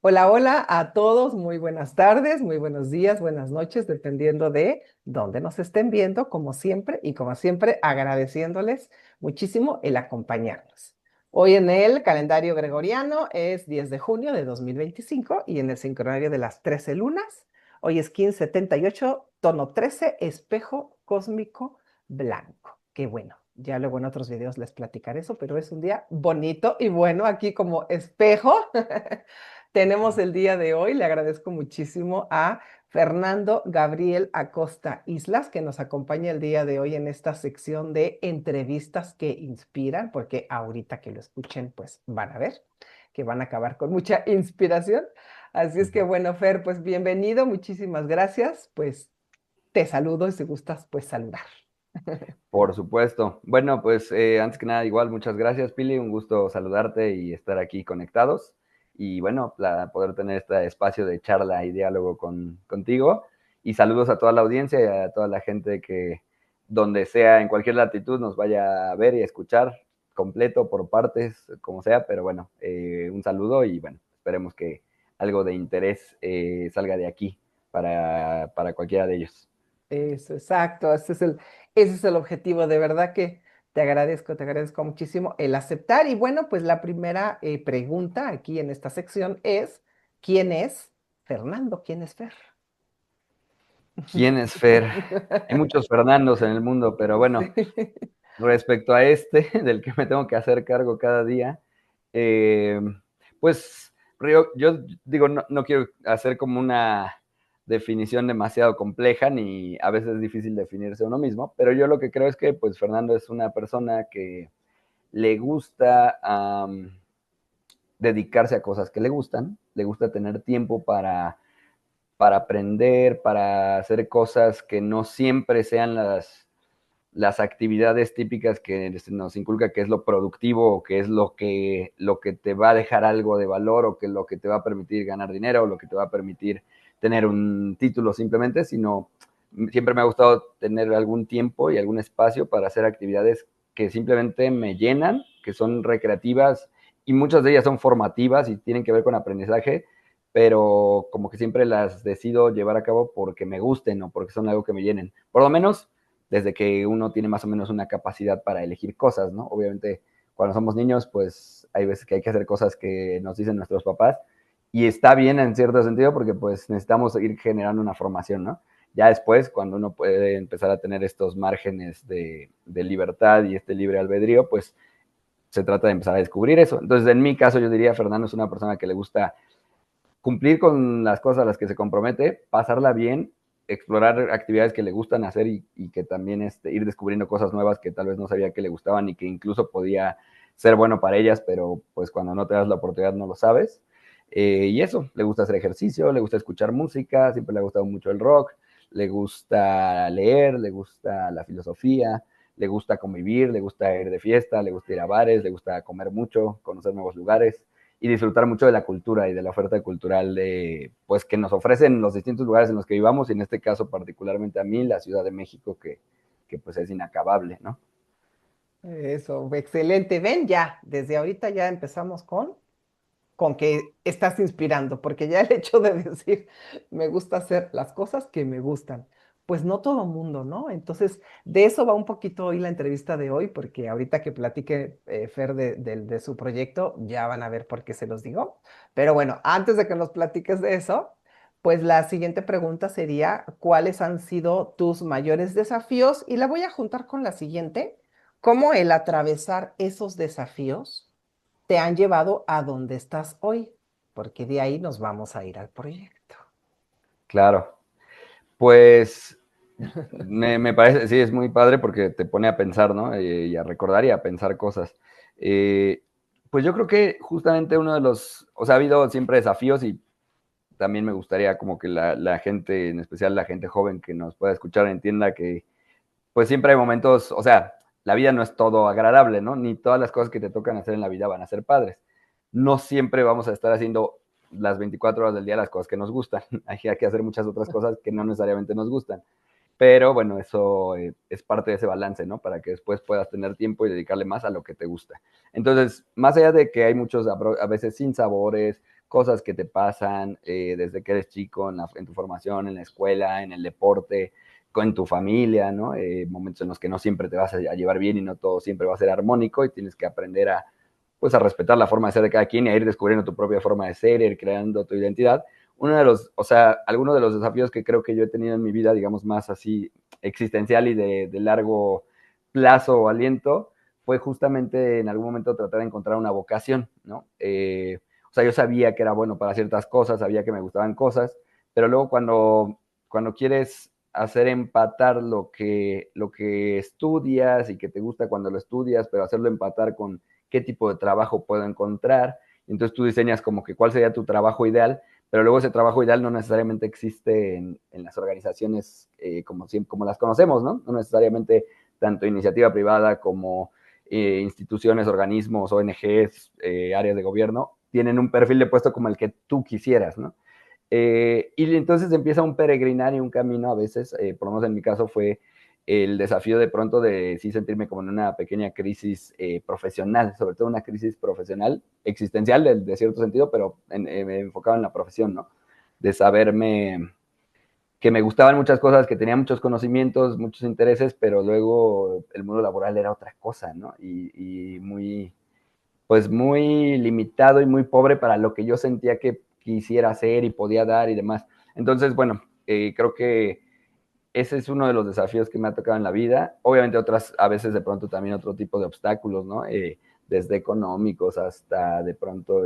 Hola, hola a todos, muy buenas tardes, muy buenos días, buenas noches, dependiendo de dónde nos estén viendo, y como siempre, agradeciéndoles muchísimo el acompañarnos. Hoy en el calendario gregoriano es 10 de junio de 2025 y en el sincronario de las 13 lunas, hoy es 1578, tono 13, espejo cósmico blanco. Qué bueno. Ya luego en otros videos les platicaré eso, pero es un día bonito y bueno aquí como espejo. Tenemos el día de hoy, le agradezco muchísimo a Fernando Gabriel Acosta Islas, que nos acompaña el día de hoy en esta sección de entrevistas que inspiran, porque ahorita que lo escuchen, pues van a ver que van a acabar con mucha inspiración. Así es que bueno, Fer, pues bienvenido, muchísimas gracias. Pues te saludo y si gustas, pues saludar. Por supuesto. Bueno, pues antes que nada, igual, muchas gracias, Pili. Un gusto saludarte y estar aquí conectados. Y bueno, poder tener este espacio de charla y diálogo contigo. Y saludos a toda la audiencia y a toda la gente que, donde sea, en cualquier latitud, nos vaya a ver y a escuchar, completo, por partes, como sea. Pero bueno, un saludo y bueno, esperemos que algo de interés salga de aquí para cualquiera de ellos. Eso, exacto, ese es el objetivo. De verdad que te agradezco muchísimo el aceptar. Y bueno, pues la primera pregunta aquí en esta sección es, ¿quién es Fernando? ¿Quién es Fer? ¿Quién es Fer? Hay muchos Fernandos en el mundo, pero bueno, Sí. respecto a este, del que me tengo que hacer cargo cada día, eh, pues yo digo, no quiero hacer como una definición demasiado compleja, ni a veces es difícil definirse uno mismo, pero yo lo que creo es que pues Fernando es una persona que le gusta dedicarse a cosas que le gusta tener tiempo para aprender, para hacer cosas que no siempre sean las actividades típicas que nos inculca que es lo productivo o que es lo que te va a dejar algo de valor o que lo que te va a permitir ganar dinero o lo que te va a permitir tener un título simplemente, sino siempre me ha gustado tener algún tiempo y algún espacio para hacer actividades que simplemente me llenan, que son recreativas y muchas de ellas son formativas y tienen que ver con aprendizaje, pero como que siempre las decido llevar a cabo porque me gusten o porque son algo que me llenen. Por lo menos desde que uno tiene más o menos una capacidad para elegir cosas, ¿no? Obviamente, cuando somos niños, pues hay veces que hay que hacer cosas que nos dicen nuestros papás y está bien en cierto sentido porque pues necesitamos ir generando una formación, ¿no? Ya después, cuando uno puede empezar a tener estos márgenes de libertad y este libre albedrío, pues se trata de empezar a descubrir eso. Entonces, en mi caso, yo diría, Fernando es una persona que le gusta cumplir con las cosas a las que se compromete, pasarla bien, explorar actividades que le gustan hacer y que también ir descubriendo cosas nuevas que tal vez no sabía que le gustaban y que incluso podía ser bueno para ellas, pero pues cuando no te das la oportunidad no lo sabes. Y eso, le gusta hacer ejercicio, le gusta escuchar música, siempre le ha gustado mucho el rock, le gusta leer, le gusta la filosofía, le gusta convivir, le gusta ir de fiesta, le gusta ir a bares, le gusta comer mucho, conocer nuevos lugares y disfrutar mucho de la cultura y de la oferta cultural pues, que nos ofrecen los distintos lugares en los que vivamos, y en este caso particularmente a mí, la Ciudad de México, que pues es inacabable, ¿no? Eso, excelente. Ven ya, desde ahorita ya empezamos con que estás inspirando, porque ya el hecho de decir, me gusta hacer las cosas que me gustan, pues no todo mundo, ¿no? Entonces, de eso va un poquito hoy la entrevista de hoy, porque ahorita que platique Fer de su proyecto, ya van a ver por qué se los digo. Pero bueno, antes de que nos platiques de eso, pues la siguiente pregunta sería, ¿cuáles han sido tus mayores desafíos? Y la voy a juntar con la siguiente, ¿cómo el atravesar esos desafíos te han llevado a donde estás hoy? Porque de ahí nos vamos a ir al proyecto. Claro, pues me parece, sí, es muy padre porque te pone a pensar, ¿no? Y a recordar y a pensar cosas. Eh, pues yo creo que justamente uno de o sea, ha habido siempre desafíos y también me gustaría como que la gente, en especial la gente joven que nos pueda escuchar, entienda que pues siempre hay momentos, o sea, la vida no es todo agradable, ¿no? Ni todas las cosas que te tocan hacer en la vida van a ser padres. No siempre vamos a estar haciendo las 24 horas del día las cosas que nos gustan. Hay que hacer muchas otras cosas que no necesariamente nos gustan. Pero bueno, eso es parte de ese balance, ¿no? Para que después puedas tener tiempo y dedicarle más a lo que te gusta. Entonces, más allá de que hay muchos a veces sin sabores, cosas que te pasan desde que eres chico, en tu formación, en la escuela, en el deporte, con tu familia, ¿no? Momentos en los que no siempre te vas a llevar bien y no todo siempre va a ser armónico y tienes que aprender a, pues, a respetar la forma de ser de cada quien y a ir descubriendo tu propia forma de ser, ir creando tu identidad. Uno de los, o sea, algunos de los desafíos que creo que yo he tenido en mi vida, digamos, más así existencial y de largo plazo o aliento, fue justamente en algún momento tratar de encontrar una vocación, ¿no? O sea, yo sabía que era bueno para ciertas cosas, sabía que me gustaban cosas, pero luego cuando quieres hacer empatar lo que estudias y que te gusta cuando lo estudias, pero hacerlo empatar con qué tipo de trabajo puedo encontrar, entonces tú diseñas como que cuál sería tu trabajo ideal, pero luego ese trabajo ideal no necesariamente existe en las organizaciones como las conocemos, ¿no? No necesariamente tanto iniciativa privada como instituciones, organismos, ONGs, áreas de gobierno, tienen un perfil de puesto como el que tú quisieras, ¿no? Y entonces empieza un peregrinar y un camino a veces, por lo menos en mi caso fue el desafío de pronto de sí sentirme como en una pequeña crisis profesional, sobre todo una crisis profesional, existencial de cierto sentido, pero enfocado en la profesión, ¿no? De saberme que me gustaban muchas cosas, que tenía muchos conocimientos, muchos intereses, pero luego el mundo laboral era otra cosa, ¿no? Y muy, pues muy limitado y muy pobre para lo que yo sentía que quisiera hacer y podía dar y demás. Entonces, bueno, creo que ese es uno de los desafíos que me ha tocado en la vida. Obviamente otras, a veces de pronto también otro tipo de obstáculos, ¿no? Desde económicos hasta de pronto,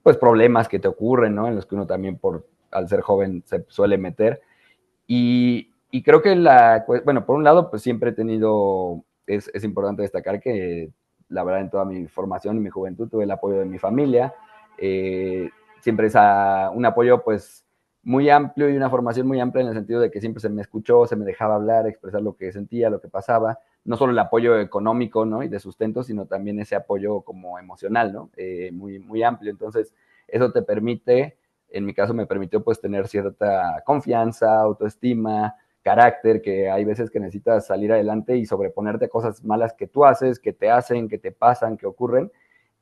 pues problemas que te ocurren, ¿no? En los que uno también al ser joven se suele meter. Y creo que bueno, por un lado, pues siempre he tenido, es importante destacar que la verdad en toda mi formación y mi juventud tuve el apoyo de mi familia, eh, siempre es un apoyo pues muy amplio y una formación muy amplia en el sentido de que siempre se me escuchó, se me dejaba hablar, expresar lo que sentía, lo que pasaba, no solo el apoyo económico, ¿no? Y de sustento, sino también ese apoyo como emocional, ¿no? Muy, muy amplio. Entonces, eso te permite, en mi caso me permitió pues tener cierta confianza, autoestima, carácter, que hay veces que necesitas salir adelante y sobreponerte a cosas malas que tú haces, que te hacen, que te pasan, que ocurren,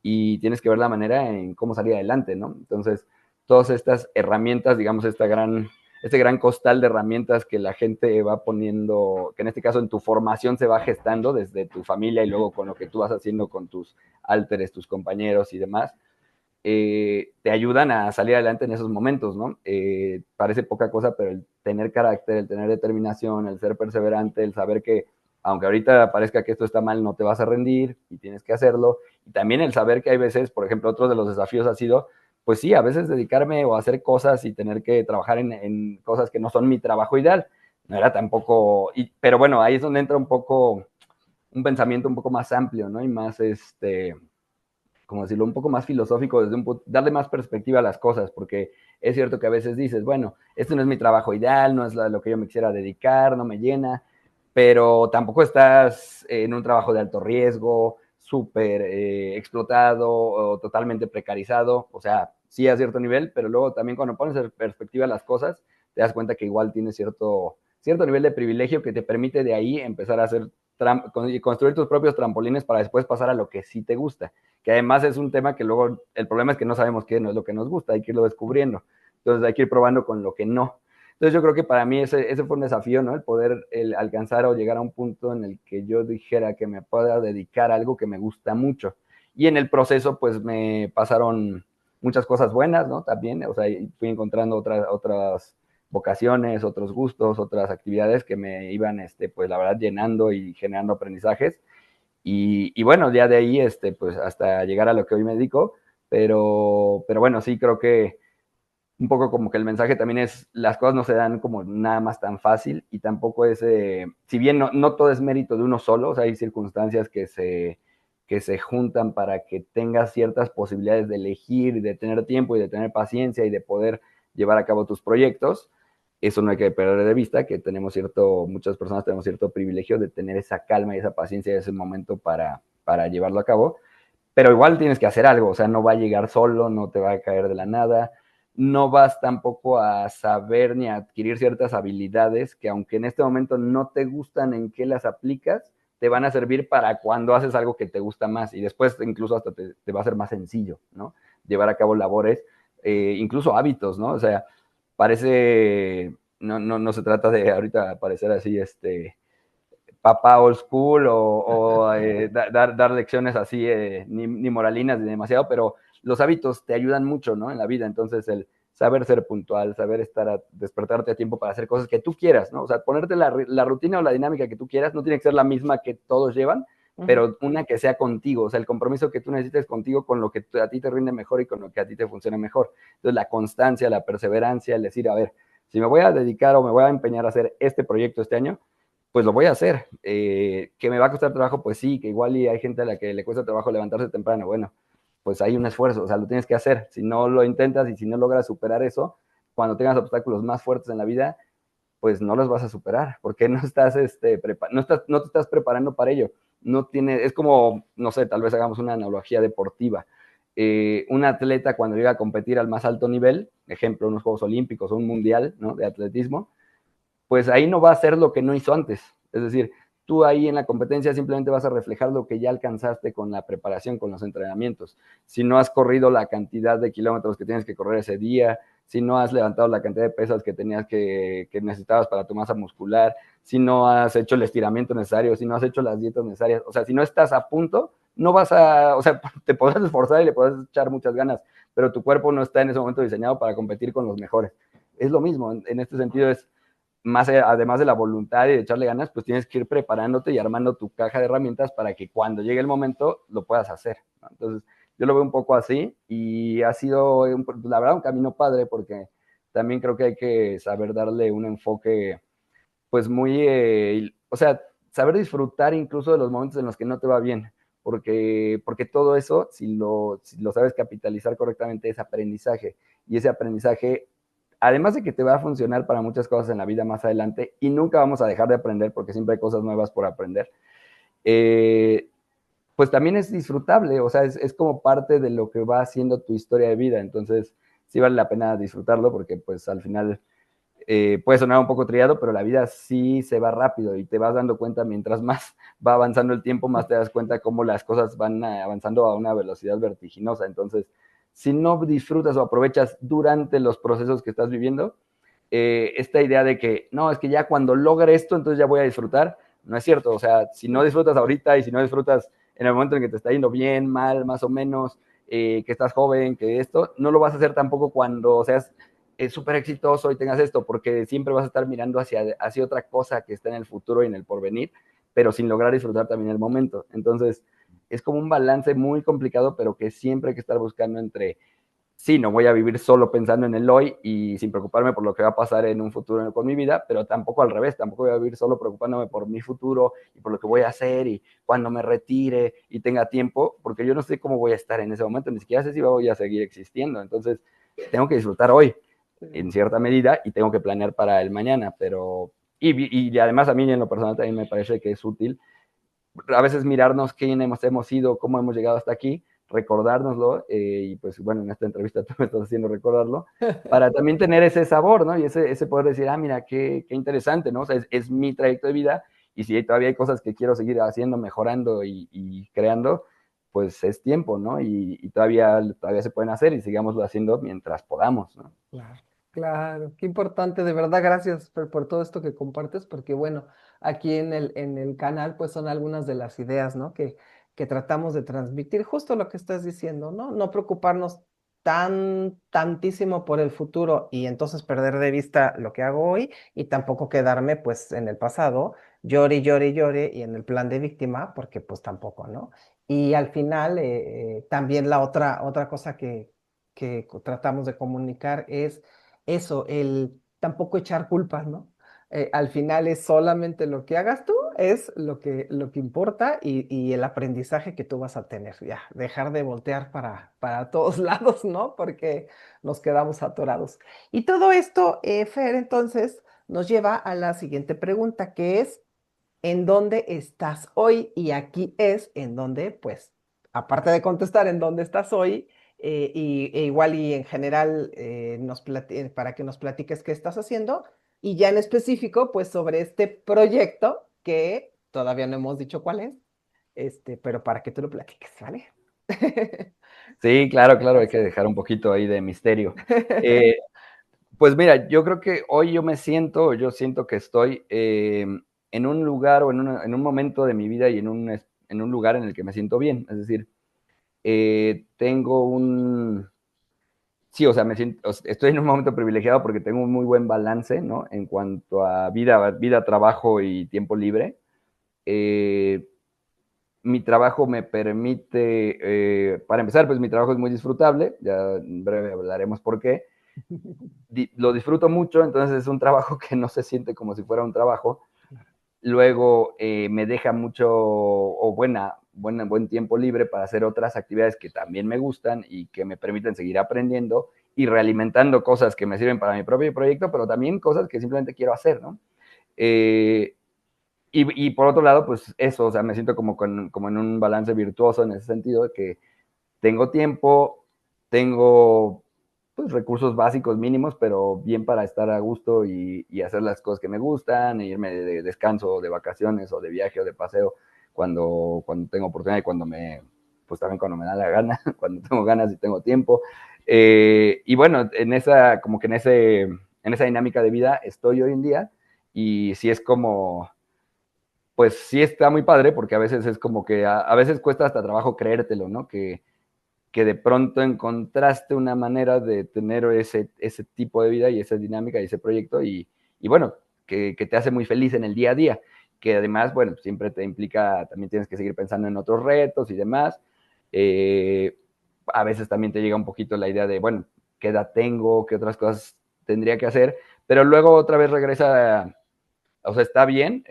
y tienes que ver la manera en cómo salir adelante, ¿no? Entonces, todas estas herramientas, digamos, este gran costal de herramientas que la gente va poniendo, que en este caso en tu formación se va gestando desde tu familia y luego con lo que tú vas haciendo con tus álteres, tus compañeros y demás, te ayudan a salir adelante en esos momentos, ¿no? Parece poca cosa, pero el tener carácter, el tener determinación, el ser perseverante, el saber que aunque ahorita parezca que esto está mal, no te vas a rendir y tienes que hacerlo. Y también el saber que hay veces, por ejemplo, otro de los desafíos ha sido, pues sí, a veces dedicarme o hacer cosas y tener que trabajar en cosas que no son mi trabajo ideal. No era tampoco, pero bueno, ahí es donde entra un poco un pensamiento un poco más amplio, ¿no? Y más, como decirlo, un poco más filosófico, darle más perspectiva a las cosas, porque es cierto que a veces dices, bueno, este no es mi trabajo ideal, no es lo que yo me quisiera dedicar, no me llena, pero tampoco estás en un trabajo de alto riesgo, súper explotado o totalmente precarizado, o sea, sí a cierto nivel, pero luego también cuando pones en perspectiva las cosas, te das cuenta que igual tienes cierto nivel de privilegio que te permite de ahí empezar a hacer construir tus propios trampolines para después pasar a lo que sí te gusta, que además es un tema que luego el problema es que no sabemos qué no es lo que nos gusta, hay que irlo descubriendo, entonces hay que ir probando con lo que no. Entonces yo creo que para mí ese fue un desafío, ¿no? El poder alcanzar o llegar a un punto en el que yo dijera que me pueda dedicar a algo que me gusta mucho. Y en el proceso pues me pasaron muchas cosas buenas, ¿no? También, o sea, fui encontrando otras vocaciones, otros gustos, otras actividades que me iban, pues la verdad, llenando y generando aprendizajes. Y bueno, ya de ahí, pues hasta llegar a lo que hoy me dedico, pero bueno, sí creo que un poco como que el mensaje también es, las cosas no se dan como nada más tan fácil y tampoco es, si bien no todo es mérito de uno solo, o sea, hay circunstancias que se juntan para que tengas ciertas posibilidades de elegir, de tener tiempo y de tener paciencia y de poder llevar a cabo tus proyectos. Eso no hay que perder de vista, que muchas personas tenemos cierto privilegio de tener esa calma y esa paciencia y ese momento para llevarlo a cabo, pero igual tienes que hacer algo, o sea, no va a llegar solo, no te va a caer de la nada, no vas tampoco a saber ni a adquirir ciertas habilidades que aunque en este momento no te gustan en qué las aplicas, te van a servir para cuando haces algo que te gusta más y después incluso hasta te va a ser más sencillo, ¿no? llevar a cabo labores, incluso hábitos, ¿no? O sea, parece, no se trata de ahorita parecer así, papá old school dar lecciones así, ni moralinas ni demasiado, pero los hábitos te ayudan mucho, ¿no? En la vida, entonces el saber ser puntual, saber despertarte a tiempo para hacer cosas que tú quieras, ¿no? O sea, ponerte la rutina o la dinámica que tú quieras, no tiene que ser la misma que todos llevan, pero una que sea contigo, o sea, el compromiso que tú necesites contigo con lo que a ti te rinde mejor y con lo que a ti te funciona mejor. Entonces, la constancia, la perseverancia, el decir, a ver, si me voy a dedicar o me voy a empeñar a hacer este proyecto este año, pues lo voy a hacer. ¿Que me va a costar trabajo? Pues sí, que igual y hay gente a la que le cuesta trabajo levantarse temprano. Bueno, pues hay un esfuerzo, o sea, lo tienes que hacer. Si no lo intentas y si no logras superar eso, cuando tengas obstáculos más fuertes en la vida, pues no los vas a superar, porque no te estás preparando para ello. Es como, no sé, tal vez hagamos una analogía deportiva. Un atleta cuando llega a competir al más alto nivel, ejemplo, unos Juegos Olímpicos o un Mundial, ¿no?, de atletismo, pues ahí no va a ser lo que no hizo antes. Es decir, tú ahí en la competencia simplemente vas a reflejar lo que ya alcanzaste con la preparación, con los entrenamientos. Si no has corrido la cantidad de kilómetros que tienes que correr ese día, si no has levantado la cantidad de pesas que necesitabas para tu masa muscular, si no has hecho el estiramiento necesario, si no has hecho las dietas necesarias, o sea, si no estás a punto, no vas a, o sea, te podrás esforzar y le podrás echar muchas ganas, pero tu cuerpo no está en ese momento diseñado para competir con los mejores. Es lo mismo, en este sentido es, más además de la voluntad y de echarle ganas, pues tienes que ir preparándote y armando tu caja de herramientas para que cuando llegue el momento lo puedas hacer, ¿no? Entonces, yo lo veo un poco así y ha sido, la verdad, un camino padre porque también creo que hay que saber darle un enfoque, pues muy, o sea, saber disfrutar incluso de los momentos en los que no te va bien, porque todo eso, si lo sabes capitalizar correctamente, es aprendizaje y ese aprendizaje, además de que te va a funcionar para muchas cosas en la vida más adelante y nunca vamos a dejar de aprender porque siempre hay cosas nuevas por aprender, eh, pues también es disfrutable, o sea, es como parte de lo que va haciendo tu historia de vida, entonces sí vale la pena disfrutarlo porque pues al final puede sonar un poco trillado, pero la vida sí se va rápido y te vas dando cuenta mientras más va avanzando el tiempo, más te das cuenta cómo las cosas van avanzando a una velocidad vertiginosa. Entonces, si no disfrutas o aprovechas durante los procesos que estás viviendo, esta idea de que no, es que ya cuando logre esto, entonces ya voy a disfrutar, no es cierto. O sea, si no disfrutas ahorita y si no disfrutas en el momento en que te está yendo bien, mal, más o menos, que estás joven, que esto, no lo vas a hacer tampoco cuando seas súper exitoso y tengas esto, porque siempre vas a estar mirando hacia otra cosa que está en el futuro y en el porvenir, pero sin lograr disfrutar también el momento. Entonces, es como un balance muy complicado, pero que siempre hay que estar buscando entre, sí, no voy a vivir solo pensando en el hoy y sin preocuparme por lo que va a pasar en un futuro con mi vida, pero tampoco al revés, tampoco voy a vivir solo preocupándome por mi futuro y por lo que voy a hacer y cuando me retire y tenga tiempo, porque yo no sé cómo voy a estar en ese momento, ni siquiera sé si voy a seguir existiendo. Entonces, tengo que disfrutar hoy en cierta medida y tengo que planear para el mañana, pero y además a mí en lo personal también me parece que es útil a veces mirarnos quién hemos sido, cómo hemos llegado hasta aquí, recordárnoslo, y pues bueno, en esta entrevista tú me estás haciendo recordarlo, para también tener ese sabor, ¿no? Y ese poder decir, mira, qué interesante, ¿no? O sea, es mi trayecto de vida, y si todavía hay cosas que quiero seguir haciendo, mejorando y creando, pues es tiempo, ¿no? Y todavía se pueden hacer y sigámoslo haciendo mientras podamos, ¿no? Claro, claro, qué importante, de verdad, gracias por todo esto que compartes, porque bueno, aquí en el canal pues son algunas de las ideas, ¿no? Que tratamos de transmitir, justo lo que estás diciendo, ¿no? No preocuparnos tantísimo por el futuro y entonces perder de vista lo que hago hoy y tampoco quedarme pues en el pasado, llore, llore, llore y en el plan de víctima, porque pues tampoco, ¿no? Y al final, también la otra cosa que tratamos de comunicar es eso, el tampoco echar culpas, ¿no? Al final es solamente lo que hagas tú, es lo que importa y el aprendizaje que tú vas a tener, ya, dejar de voltear para todos lados, ¿no? Porque nos quedamos atorados. Y todo esto, Fer, entonces, nos lleva a la siguiente pregunta, que es, ¿en dónde estás hoy? Y aquí es en donde, pues, aparte de contestar en dónde estás hoy, igual y en general para que nos platiques qué estás haciendo, y ya en específico, pues, sobre este proyecto que todavía no hemos dicho cuál es, pero para que tú lo platiques, ¿vale? Sí, claro, claro, hay que Así. dejar un poquito ahí de misterio. Eh, pues mira, yo creo que hoy yo siento que estoy en un lugar o en un momento de mi vida y en un lugar en el que me siento bien. Es decir, tengo un, sí, o sea, estoy en un momento privilegiado porque tengo un muy buen balance, ¿no? En cuanto a vida, trabajo y tiempo libre. Eh, Mi trabajo me permite, para empezar, pues mi trabajo es muy disfrutable, ya en breve hablaremos por qué. Lo disfruto mucho, entonces es un trabajo que no se siente como si fuera un trabajo. Luego me deja mucho o buen tiempo libre para hacer otras actividades que también me gustan y que me permiten seguir aprendiendo y realimentando cosas que me sirven para mi propio proyecto, pero también cosas que simplemente quiero hacer, ¿no? Eh, y por otro lado, pues eso, o sea, me siento como en un balance virtuoso en ese sentido, de que tengo tiempo, tengo pues, recursos básicos mínimos, pero bien para estar a gusto y hacer las cosas que me gustan, e irme de descanso, de vacaciones o de viaje o de paseo cuando tengo oportunidad y pues también cuando me da la gana, cuando tengo ganas y tengo tiempo. Y bueno, como que en esa dinámica de vida estoy hoy en día y sí es como, pues sí está muy padre porque a veces es como que a veces cuesta hasta trabajo creértelo, ¿no? Que de pronto encontraste una manera de tener ese tipo de vida y esa dinámica y ese proyecto y bueno, que te hace muy feliz en el día a día, que además, bueno, siempre te implica, también tienes que seguir pensando en otros retos y demás. Eh, a veces también te llega un poquito la idea de, bueno, ¿qué edad tengo? ¿Qué otras cosas tendría que hacer? Pero luego otra vez regresa, o sea, está bien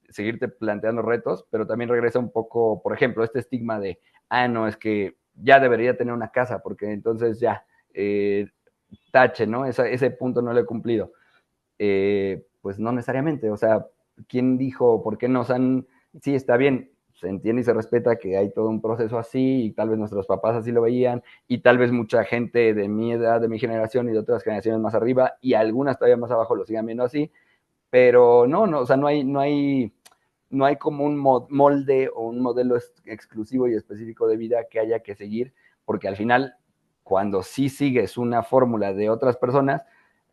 seguirte planteando retos, pero también regresa un poco, por ejemplo, este estigma de, no, es que ya debería tener una casa, porque entonces ya, eh, tache, ¿no? Ese punto no lo he cumplido. Pues no necesariamente, o sea, ¿quién dijo, por qué no? O sea, sí, está bien, se entiende y se respeta que hay todo un proceso así, y tal vez nuestros papás así lo veían, y tal vez mucha gente de mi edad, de mi generación y de otras generaciones más arriba, y algunas todavía más abajo lo sigan viendo así, pero no, o sea, no hay como un molde o un modelo exclusivo y específico de vida que haya que seguir, porque al final, cuando sí sigues una fórmula de otras personas,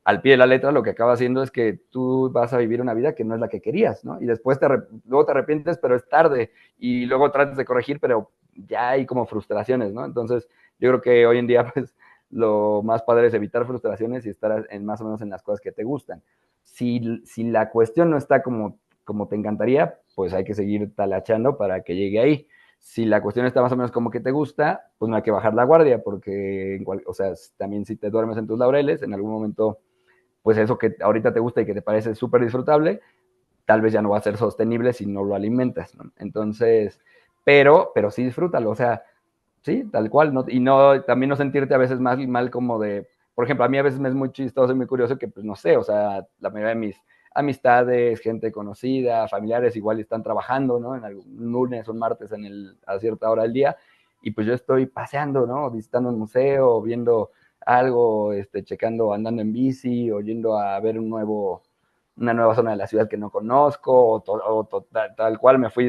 al pie de la letra lo que acaba haciendo es que tú vas a vivir una vida que no es la que querías, ¿no? Y después luego te arrepientes, pero es tarde, y luego tratas de corregir, pero ya hay como frustraciones, ¿no? Entonces, yo creo que hoy en día, pues, lo más padre es evitar frustraciones y estar más o menos en las cosas que te gustan. Si la cuestión no está como te encantaría, pues hay que seguir talachando para que llegue ahí. Si la cuestión está más o menos como que te gusta, pues no hay que bajar la guardia, porque, o sea, también si te duermes en tus laureles, en algún momento, pues eso que ahorita te gusta y que te parece súper disfrutable, tal vez ya no va a ser sostenible si no lo alimentas, ¿no? Entonces, pero sí disfrútalo, o sea, sí, tal cual, ¿no? Y no, también no sentirte a veces mal como de, por ejemplo, a mí a veces me es muy chistoso y muy curioso que, pues, no sé, o sea, la mayoría de mis amistades, gente conocida, familiares, igual están trabajando, ¿no? En un lunes o un martes a cierta hora del día, y pues yo estoy paseando, ¿no? Visitando un museo, viendo algo, checando, andando en bici, o yendo a ver una nueva zona de la ciudad que no conozco, tal cual me fui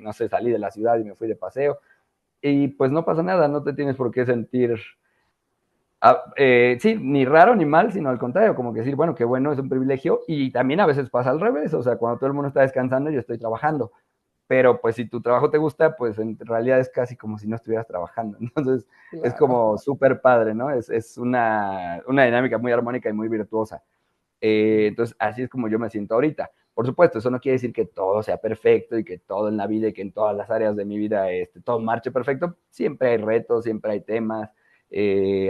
no sé, salí de la ciudad y me fui de paseo y pues no pasa nada, no te tienes por qué sentir, sí, ni raro ni mal, sino al contrario, como que decir, bueno, qué bueno, es un privilegio y también a veces pasa al revés, o sea, cuando todo el mundo está descansando, yo estoy trabajando, pero pues si tu trabajo te gusta, pues en realidad es casi como si no estuvieras trabajando, entonces es Claro. como súper padre, ¿no? Es una dinámica muy armónica y muy virtuosa. Entonces, así es como yo me siento ahorita. Por supuesto, eso no quiere decir que todo sea perfecto y que todo en la vida y que en todas las áreas de mi vida todo marche perfecto. Siempre hay retos, siempre hay temas,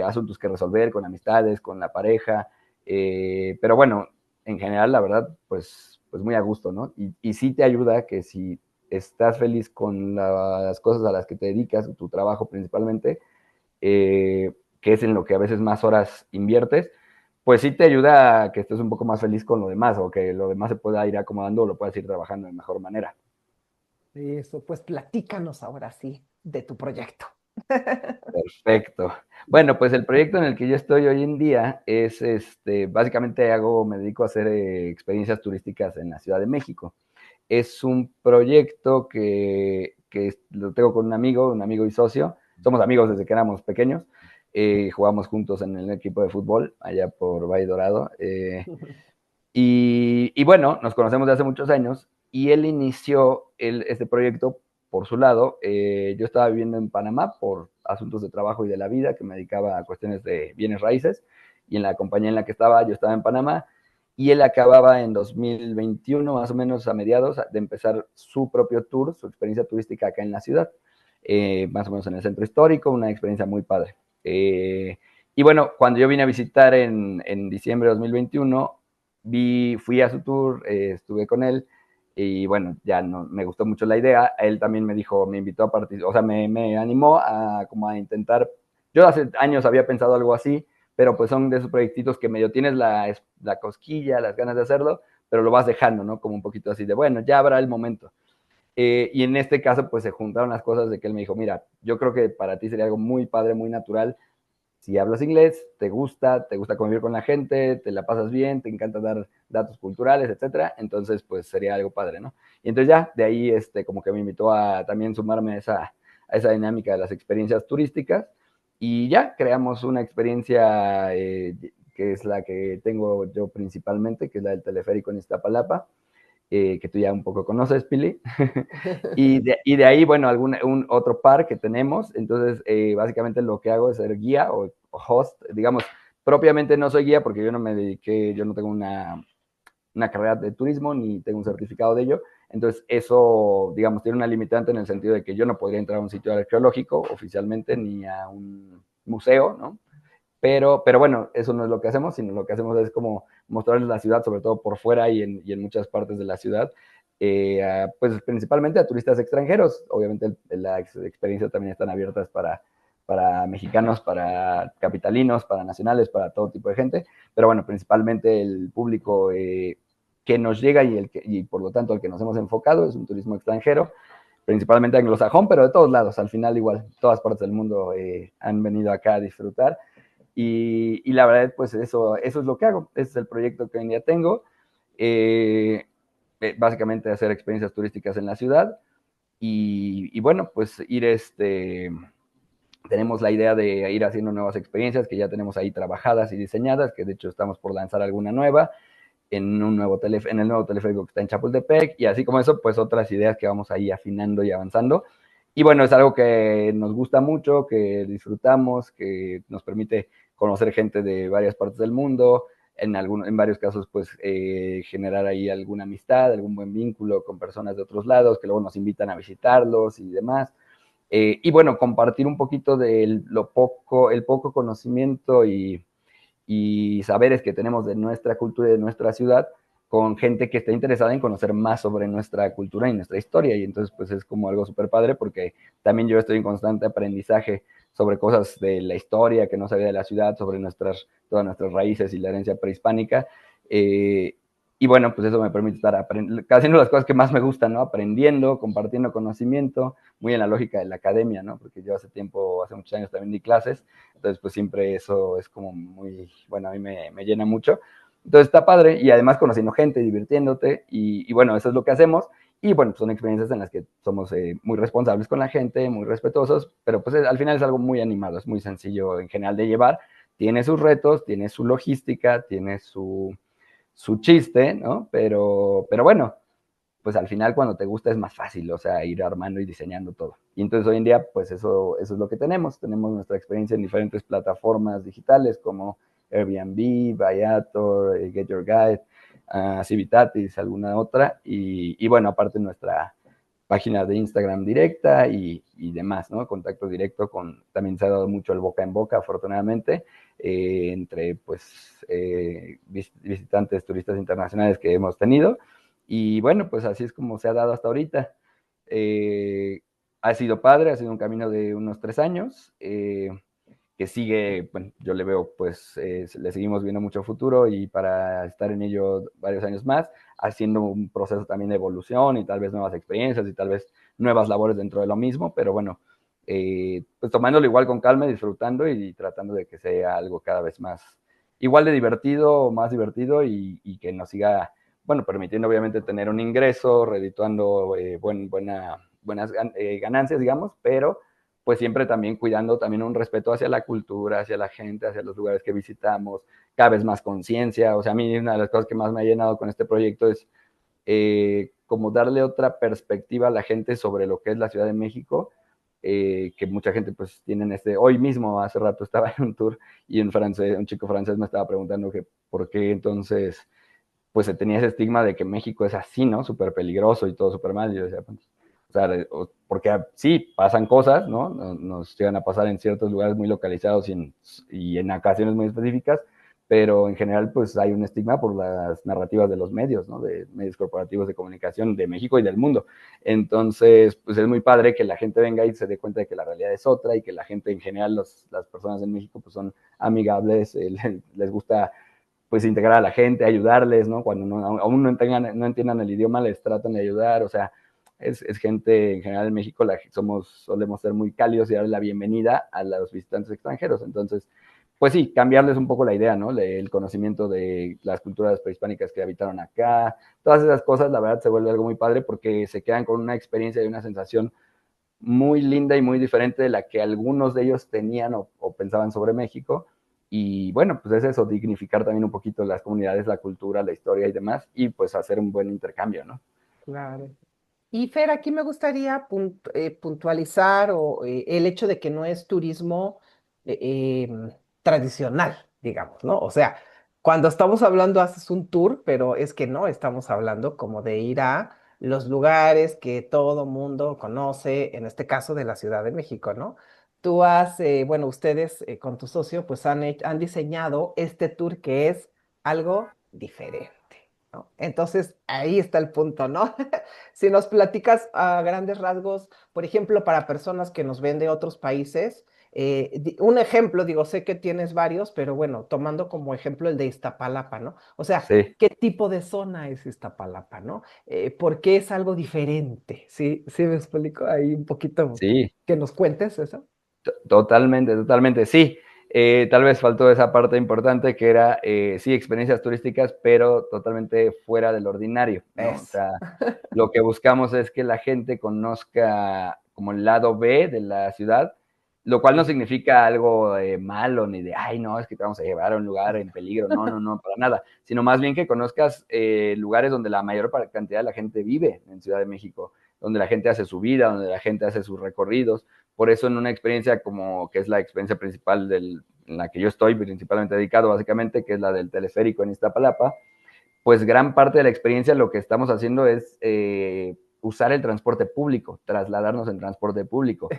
asuntos que resolver con amistades, con la pareja. Pero bueno, en general, la verdad, pues muy a gusto, ¿no? Y sí te ayuda que si estás feliz con las cosas a las que te dedicas, tu trabajo principalmente, que es en lo que a veces más horas inviertes, pues sí te ayuda a que estés un poco más feliz con lo demás o que lo demás se pueda ir acomodando o lo puedas ir trabajando de mejor manera. Eso, pues platícanos ahora sí de tu proyecto. Perfecto. Bueno, pues el proyecto en el que yo estoy hoy en día es, básicamente me dedico a hacer experiencias turísticas en la Ciudad de México. Es un proyecto que lo tengo con un amigo y socio. somos amigos desde que éramos pequeños. Jugamos juntos en el equipo de fútbol allá por Valle Dorado. Y bueno, nos conocemos de hace muchos años y él inició este proyecto por su lado. Yo estaba viviendo en Panamá por asuntos de trabajo y de la vida, que me dedicaba a cuestiones de bienes raíces, y en la compañía en la que estaba, yo estaba en Panamá, y él acababa en 2021, más o menos a mediados, de empezar su propio tour, su experiencia turística acá en la ciudad, más o menos en el centro histórico, una experiencia muy padre. Y bueno, cuando yo vine a visitar en diciembre de 2021, fui a su tour, estuve con él y bueno, ya no, me gustó mucho la idea. Él también me dijo, me invitó a participar, o sea, me animó a como a intentar. Yo hace años había pensado algo así, pero pues son de esos proyectitos que medio tienes la cosquilla, las ganas de hacerlo, pero lo vas dejando, ¿no? Como un poquito así de, bueno, ya habrá el momento. Y en este caso, pues se juntaron las cosas de que él me dijo, mira, yo creo que para ti sería algo muy padre, muy natural. Si hablas inglés, te gusta convivir con la gente, te la pasas bien, te encanta dar datos culturales, etcétera, entonces pues sería algo padre, ¿no? Y entonces ya, de ahí como que me invitó a también sumarme a esa dinámica de las experiencias turísticas y ya creamos una experiencia que es la que tengo yo principalmente, que es la del teleférico en Iztapalapa, que tú ya un poco conoces, Pili. Y de ahí, bueno, otro par que tenemos. Entonces, básicamente lo que hago es ser guía o host. Digamos, propiamente no soy guía porque yo no me dediqué, yo no tengo una carrera de turismo ni tengo un certificado de ello. Entonces, eso, digamos, tiene una limitante en el sentido de que yo no podría entrar a un sitio arqueológico oficialmente ni a un museo, ¿no? Pero bueno, eso no es lo que hacemos, sino lo que hacemos es como mostrarles la ciudad, sobre todo por fuera y en muchas partes de la ciudad, pues principalmente a turistas extranjeros. Obviamente las experiencias también están abiertas para mexicanos, para capitalinos, para nacionales, para todo tipo de gente, pero bueno, principalmente el público que nos llega y por lo tanto al que nos hemos enfocado es un turismo extranjero, principalmente anglosajón, pero de todos lados, al final igual, todas partes del mundo han venido acá a disfrutar. Y la verdad, pues eso es lo que hago. Ese es el proyecto que hoy en día tengo. Eh, Básicamente hacer experiencias turísticas en la ciudad. Y bueno, pues tenemos la idea de ir haciendo nuevas experiencias que ya tenemos ahí trabajadas y diseñadas, que de hecho estamos por lanzar alguna nueva en el nuevo teleférico que está en Chapultepec, y así como eso, pues otras ideas que vamos ahí afinando y avanzando. Y bueno, es algo que nos gusta mucho, que disfrutamos, que nos permite conocer gente de varias partes del mundo, en varios casos, pues generar ahí alguna amistad, algún buen vínculo con personas de otros lados que luego nos invitan a visitarlos y demás. Y bueno, compartir un poquito de el poco conocimiento y saberes que tenemos de nuestra cultura y de nuestra ciudad con gente que está interesada en conocer más sobre nuestra cultura y nuestra historia. Y entonces, pues es como algo súper padre porque también yo estoy en constante aprendizaje sobre cosas de la historia que no sabía de la ciudad, sobre todas nuestras raíces y la herencia prehispánica. Y bueno, pues eso me permite estar haciendo las cosas que más me gustan, ¿no? Aprendiendo, compartiendo conocimiento, muy en la lógica de la academia, ¿no? Porque yo hace muchos años también di clases, entonces pues siempre eso es como muy, bueno, a mí me llena mucho. Entonces está padre y además conociendo gente, divirtiéndote y bueno, eso es lo que hacemos. Y bueno, pues son experiencias en las que somos muy responsables con la gente, muy respetuosos, pero pues al final es algo muy animado, es muy sencillo en general de llevar. Tiene sus retos, tiene su logística, tiene su chiste, ¿no? Pero bueno, pues al final cuando te gusta es más fácil, o sea, ir armando y diseñando todo. Y entonces hoy en día, pues eso es lo que tenemos. Tenemos nuestra experiencia en diferentes plataformas digitales como Airbnb, Viator, Get Your Guide, Civitatis, alguna otra. Y bueno, aparte nuestra página de Instagram directa y demás, ¿no? Contacto directo también se ha dado mucho el boca en boca, afortunadamente, entre pues visitantes, turistas internacionales que hemos tenido. Y bueno, pues así es como se ha dado hasta ahorita. Eh, Ha sido padre, ha sido un camino de unos 3 años, que sigue, bueno, yo le veo, pues, le seguimos viendo mucho futuro y para estar en ello varios años más, haciendo un proceso también de evolución y tal vez nuevas experiencias y tal vez nuevas labores dentro de lo mismo, pero bueno, pues tomándolo igual con calma, disfrutando y tratando de que sea algo cada vez más, igual de divertido, más divertido y que nos siga, bueno, permitiendo obviamente tener un ingreso, redituando buenas ganancias, digamos, pero pues siempre también cuidando también un respeto hacia la cultura, hacia la gente, hacia los lugares que visitamos, cada vez más conciencia. O sea, a mí una de las cosas que más me ha llenado con este proyecto es como darle otra perspectiva a la gente sobre lo que es la Ciudad de México, que mucha gente pues tienen hoy mismo, hace rato estaba en un tour y un chico francés me estaba preguntando que por qué entonces pues se tenía ese estigma de que México es así, ¿no? Súper peligroso y todo súper mal. Y yo decía, pues, o sea, porque sí, pasan cosas, ¿no? Nos llegan a pasar en ciertos lugares muy localizados y en ocasiones muy específicas, pero en general pues hay un estigma por las narrativas de los medios, ¿no? De medios corporativos de comunicación de México y del mundo. Entonces, pues es muy padre que la gente venga y se dé cuenta de que la realidad es otra y que la gente en general, las personas en México pues son amigables, les gusta pues integrar a la gente, ayudarles, ¿no? Cuando aún no entiendan el idioma, les tratan de ayudar, o sea, es gente, en general en México solemos ser muy cálidos y darle la bienvenida a los visitantes extranjeros, entonces, pues sí, cambiarles un poco la idea, ¿no? El conocimiento de las culturas prehispánicas que habitaron acá, todas esas cosas, la verdad se vuelve algo muy padre porque se quedan con una experiencia y una sensación muy linda y muy diferente de la que algunos de ellos tenían o pensaban sobre México. Y bueno, pues es eso, dignificar también un poquito las comunidades, la cultura, la historia y demás, y pues hacer un buen intercambio, ¿no? Claro. Y Fer, aquí me gustaría puntualizar el hecho de que no es turismo tradicional, digamos, ¿no? O sea, cuando estamos hablando haces un tour, pero es que no estamos hablando como de ir a los lugares que todo mundo conoce, en este caso de la Ciudad de México, ¿no? Bueno, ustedes con tu socio, pues han diseñado este tour que es algo diferente, ¿no? Entonces, ahí está el punto, ¿no? Si nos platicas a grandes rasgos, por ejemplo, para personas que nos ven de otros países, un ejemplo, digo, sé que tienes varios, pero bueno, tomando como ejemplo el de Iztapalapa, ¿no? O sea, Sí, ¿qué tipo de zona es Iztapalapa, ¿no? ¿Por qué es algo diferente? ¿Sí? ¿Sí me explico? Ahí un poquito sí, que nos cuentes eso. totalmente, totalmente, sí. Tal vez faltó esa parte importante que era, sí, experiencias turísticas, pero totalmente fuera del ordinario, ¿no? O Es. sea, lo que buscamos es que la gente conozca como el lado B de la ciudad, lo cual no Sí. significa algo malo ni de, ay, no, es que te vamos a llevar a un lugar en peligro, no, no, no, para nada, sino más bien que conozcas lugares donde la mayor cantidad de la gente vive en Ciudad de México, donde la gente hace su vida, donde la gente hace sus recorridos. Por eso en una experiencia como que es la experiencia principal en la que yo estoy principalmente dedicado básicamente, que es la del teleférico en Iztapalapa, pues gran parte de la experiencia lo que estamos haciendo es usar el transporte público, trasladarnos en transporte público.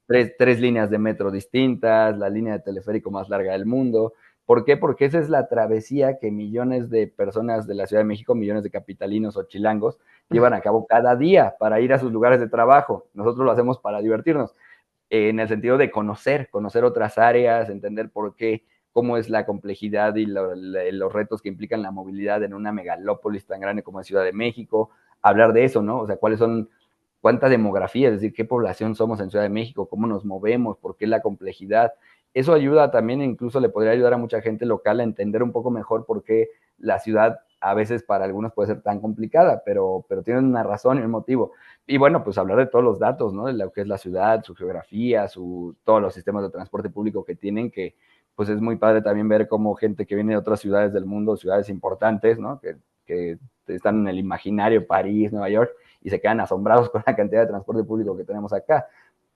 Tres líneas de metro distintas, la línea de teleférico más larga del mundo. ¿Por qué? Porque esa es la travesía que millones de personas de la Ciudad de México, millones de capitalinos o chilangos, llevan a cabo cada día para ir a sus lugares de trabajo. Nosotros lo hacemos para divertirnos en el sentido de conocer otras áreas, entender por qué, cómo es la complejidad y los retos que implican la movilidad en una megalópolis tan grande como es Ciudad de México, hablar de eso, ¿no? O sea, cuánta demografía, es decir, qué población somos en Ciudad de México, cómo nos movemos, por qué la complejidad. Eso ayuda también, incluso le podría ayudar a mucha gente local a entender un poco mejor por qué la ciudad a veces para algunos puede ser tan complicada, pero tienen una razón y un motivo. Y bueno, pues hablar de todos los datos, ¿no? De lo que es la ciudad, su geografía, todos los sistemas de transporte público que tienen, que pues es muy padre también ver cómo gente que viene de otras ciudades del mundo, ciudades importantes, ¿no? Que están en el imaginario, París, Nueva York, y se quedan asombrados con la cantidad de transporte público que tenemos acá.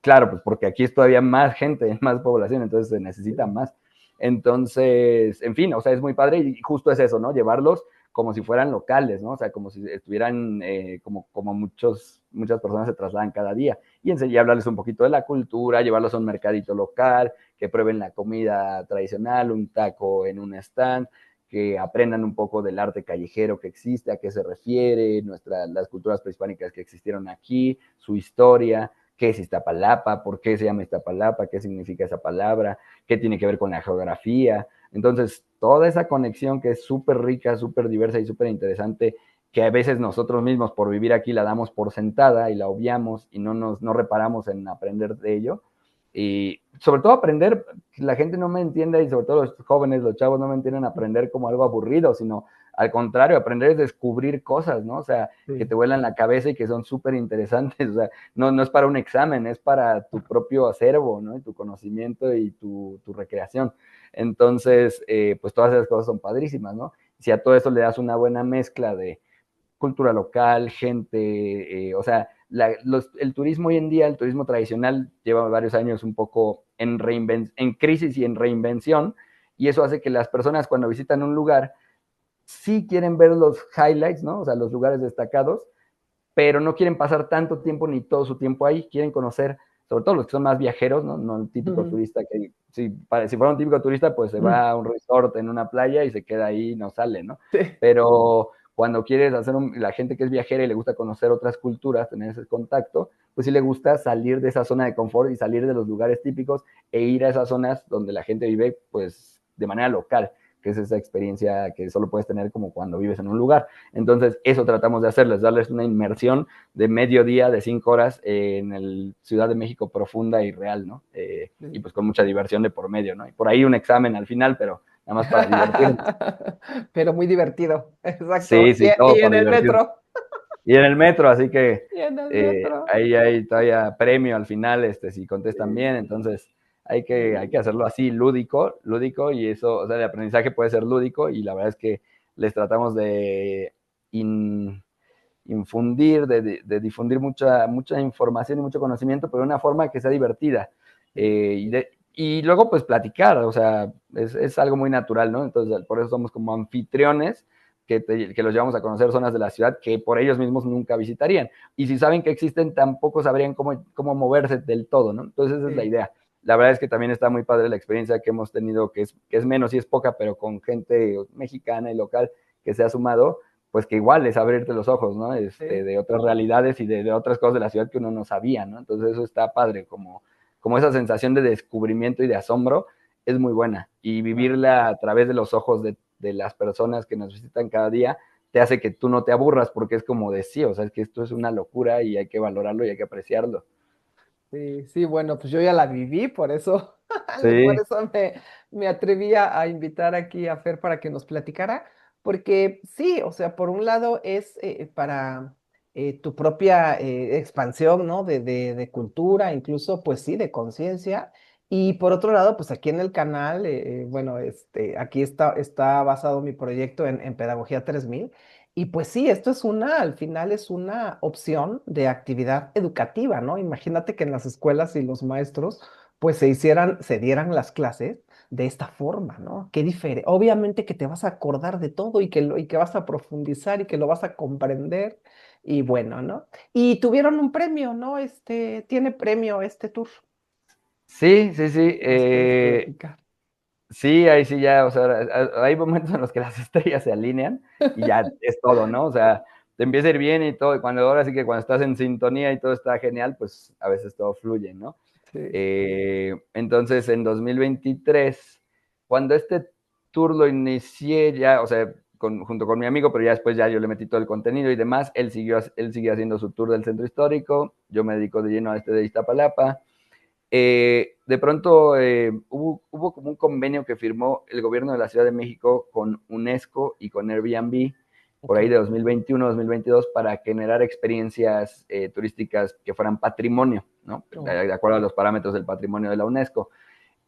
Claro, pues porque aquí es todavía más gente, más población, entonces se necesita más. Entonces, en fin, o sea, es muy padre y justo es eso, ¿no? Llevarlos como si fueran locales, ¿no? O sea, como si estuvieran, como muchas personas se trasladan cada día. Y hablarles un poquito de la cultura, llevarlos a un mercadito local, que prueben la comida tradicional, un taco en un stand, que aprendan un poco del arte callejero que existe, a qué se refiere, las culturas prehispánicas que existieron aquí, su historia, qué es Iztapalapa, por qué se llama Iztapalapa, qué significa esa palabra, qué tiene que ver con la geografía. Entonces, toda esa conexión que es súper rica, súper diversa y súper interesante, que a veces nosotros mismos por vivir aquí la damos por sentada y la obviamos y no reparamos en aprender de ello. Y sobre todo aprender, la gente no me entiende y sobre todo los jóvenes, los chavos no me entienden aprender como algo aburrido, sino al contrario, aprender es descubrir cosas, ¿no? O sea, que Sí. te vuelan la cabeza y que son súper interesantes, o sea, no es para un examen, es para tu propio acervo, ¿no? Y tu conocimiento y tu recreación. Entonces, pues todas esas cosas son padrísimas, ¿no? Si a todo eso le das una buena mezcla de cultura local, gente, o sea, el turismo hoy en día, el turismo tradicional, lleva varios años un poco en crisis y en reinvención, y eso hace que las personas cuando visitan un lugar sí quieren ver los highlights, ¿no? O sea, los lugares destacados, pero no quieren pasar tanto tiempo ni todo su tiempo ahí, quieren conocer, sobre todo los que son más viajeros, ¿no? No el típico Ujú. turista que, si fuera un típico turista, pues se va a un resort en una playa y se queda ahí y no sale, ¿no? Sí. Pero cuando quieres hacer la gente que es viajera y le gusta conocer otras culturas, tener ese contacto, pues sí le gusta salir de esa zona de confort y salir de los lugares típicos e ir a esas zonas donde la gente vive, pues, de manera local, que es esa experiencia que solo puedes tener como cuando vives en un lugar. Entonces, eso tratamos de hacerles, darles una inmersión de medio día, de 5 horas, en el Ciudad de México profunda y real, ¿no? Y Sí. pues con mucha diversión de por medio, ¿no? Y por ahí un examen al final, pero nada más para divertirnos. Pero muy divertido, exacto. Sí, sí, todo Y en por el divertirnos. metro. Y en el metro, así que Y en el metro. ahí hay todavía premio al final, si contestan Sí, bien, entonces hay que sí. hacerlo así, lúdico, y eso, o sea, el aprendizaje puede ser lúdico, y la verdad es que les tratamos de infundir, de difundir mucha información y mucho conocimiento, pero de una forma que sea divertida. Y luego, pues, platicar, o sea, es algo muy natural, ¿no? Entonces, por eso somos como anfitriones que los llevamos a conocer zonas de la ciudad que por ellos mismos nunca visitarían. Y si saben que existen, tampoco sabrían cómo moverse del todo, ¿no? Entonces, esa es la Sí. idea. La verdad es que también está muy padre la experiencia que hemos tenido, que es menos y es poca, pero con gente mexicana y local que se ha sumado, pues que igual es abrirte los ojos, ¿no? Sí. De otras realidades y de otras cosas de la ciudad que uno no sabía, ¿no? Entonces eso está padre, como esa sensación de descubrimiento y de asombro es muy buena. Y Ah, vivirla a través de los ojos de las personas que nos visitan cada día te hace que tú no te aburras porque es como de sí, o sea, es que esto es una locura y hay que valorarlo y hay que apreciarlo. sí, sí, bueno, pues yo ya la viví, por eso, por Sí, eso me atreví a invitar aquí a Fer para que nos platicara, porque sí, o sea, por un lado es para tu propia expansión, ¿no? De cultura, incluso, pues sí, de conciencia. Y por otro lado, pues aquí en el canal, bueno, aquí está basado mi proyecto en Pedagogía 3000. Y pues sí, esto es al final es una opción de actividad educativa, ¿no? Imagínate que en las escuelas y los maestros, pues se dieran las clases de esta forma, ¿no? Qué diferente. Obviamente que te vas a acordar de todo y que vas a profundizar y que lo vas a comprender. Y bueno, ¿no? Y tuvieron un premio, ¿no? Tiene premio este tour. sí, sí, sí. ¿Nos quieres platicar? Sí, ahí sí ya, o sea, hay momentos en los que las estrellas se alinean y ya es todo, ¿no? O sea, te empieza a ir bien y todo, y ahora sí que cuando estás en sintonía y todo está genial, pues a veces todo fluye, ¿no? Sí. Entonces, en 2023, cuando este tour lo inicié ya, o sea, junto con mi amigo, pero ya después ya yo le metí todo el contenido y demás, él siguió haciendo su tour del centro histórico, yo me dedico de lleno a de Iztapalapa. De pronto hubo como un convenio que firmó el gobierno de la Ciudad de México con UNESCO y con Airbnb por Ok. ahí de 2021-2022 para generar experiencias turísticas que fueran patrimonio, ¿no? Oh, De acuerdo a los parámetros del patrimonio de la UNESCO.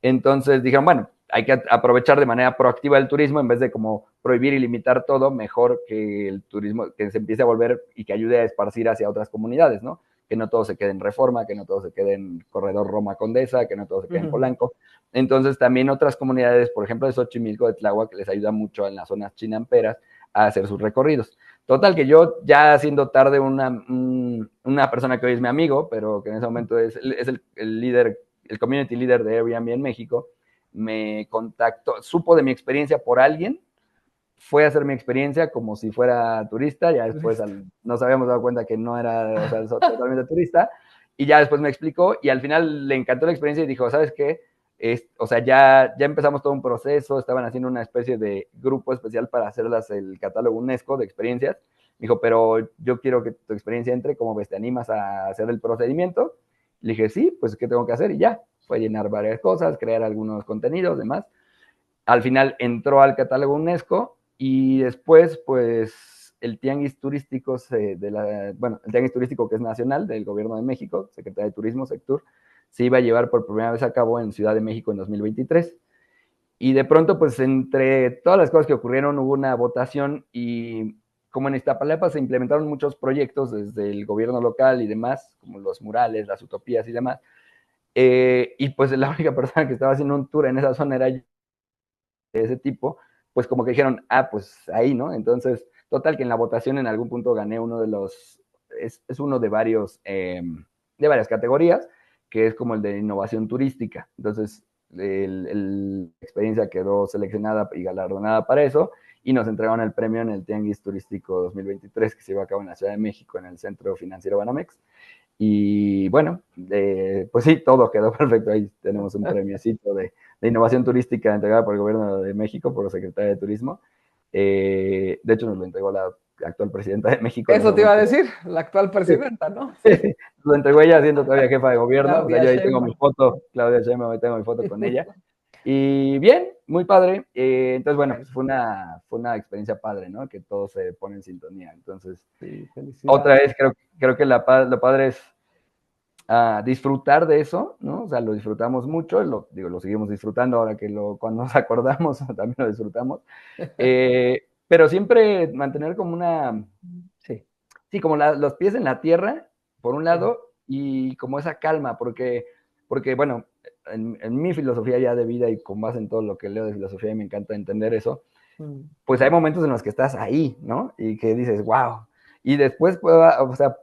Entonces dijeron, bueno, hay que aprovechar de manera proactiva el turismo en vez de como prohibir y limitar todo, mejor que el turismo que se empiece a volver y que ayude a esparcir hacia otras comunidades, ¿no? Que no todo se quede en Reforma, que no todo se quede en Corredor Roma Condesa, que no todo se quede en ujú. Polanco. Entonces también otras comunidades, por ejemplo de Xochimilco, de Tláhuac, que les ayuda mucho en las zonas chinamperas a hacer sus recorridos. Total, que yo ya siendo tarde una persona que hoy es mi amigo, pero que en ese momento es el líder, el community leader de Airbnb en México, me contactó, supo de mi experiencia por alguien, fue a hacer mi experiencia como si fuera turista, ya después Listo. nos habíamos dado cuenta que no era, o sea, Ah, totalmente turista, y ya después me explicó, y al final le encantó la experiencia y dijo, ¿sabes qué? O sea, ya empezamos todo un proceso, estaban haciendo una especie de grupo especial para hacerlas el catálogo UNESCO de experiencias. Me dijo, pero yo quiero que tu experiencia entre, ¿cómo ves? ¿Te animas a hacer el procedimiento? Le dije, sí, pues, ¿qué tengo que hacer? Y ya, fue llenar varias cosas, crear algunos contenidos, demás. Al final entró al catálogo UNESCO Y después, pues, el tianguis turístico el tianguis turístico que es nacional del Gobierno de México, Secretaría de Turismo, Sectur, se iba a llevar por primera vez a cabo en Ciudad de México en 2023. Y de pronto, pues, entre todas las cosas que ocurrieron, hubo una votación y como en Iztapalapa se implementaron muchos proyectos desde el gobierno local y demás, como los murales, las utopías y demás, y pues la única persona que estaba haciendo un tour en esa zona era yo, de ese tipo, pues como que dijeron, pues ahí, ¿no? Entonces, total que en la votación en algún punto gané uno de los, es uno de varias categorías, que es como el de innovación turística. Entonces, la experiencia quedó seleccionada y galardonada para eso, y nos entregaron el premio en el Tianguis Turístico 2023 que se llevó a cabo en la Ciudad de México, en el Centro Financiero Banamex. Y bueno, pues sí, todo quedó perfecto. Ahí tenemos un premiecito de innovación turística entregada por el Gobierno de México, por la Secretaría de Turismo. De hecho, nos lo entregó la actual presidenta de México en ese Eso te iba a momento. decir, la actual Sí. presidenta, ¿no? Sí, Lo entregó ella siendo todavía jefa de gobierno. O sea, Claudia yo ahí tengo mi Sheinbaum. foto, Claudia Sheinbaum, ahí tengo mi foto con ella. Y bien, muy padre. Entonces, bueno, pues fue una experiencia padre, ¿no? Que todo se pone en sintonía. Entonces, Sí, otra felicidades. vez creo que lo padre es disfrutar de eso, ¿no? O sea, lo disfrutamos mucho, lo seguimos disfrutando ahora que cuando nos acordamos también lo disfrutamos, pero siempre mantener como Sí, sí, como los pies en la tierra, por un sí. lado, y como esa calma, porque bueno, en mi filosofía ya de vida y con base en todo lo que leo de filosofía y me encanta entender eso, Mm. pues hay momentos en los que estás ahí, ¿no? Y que dices, wow. Y después, o sea,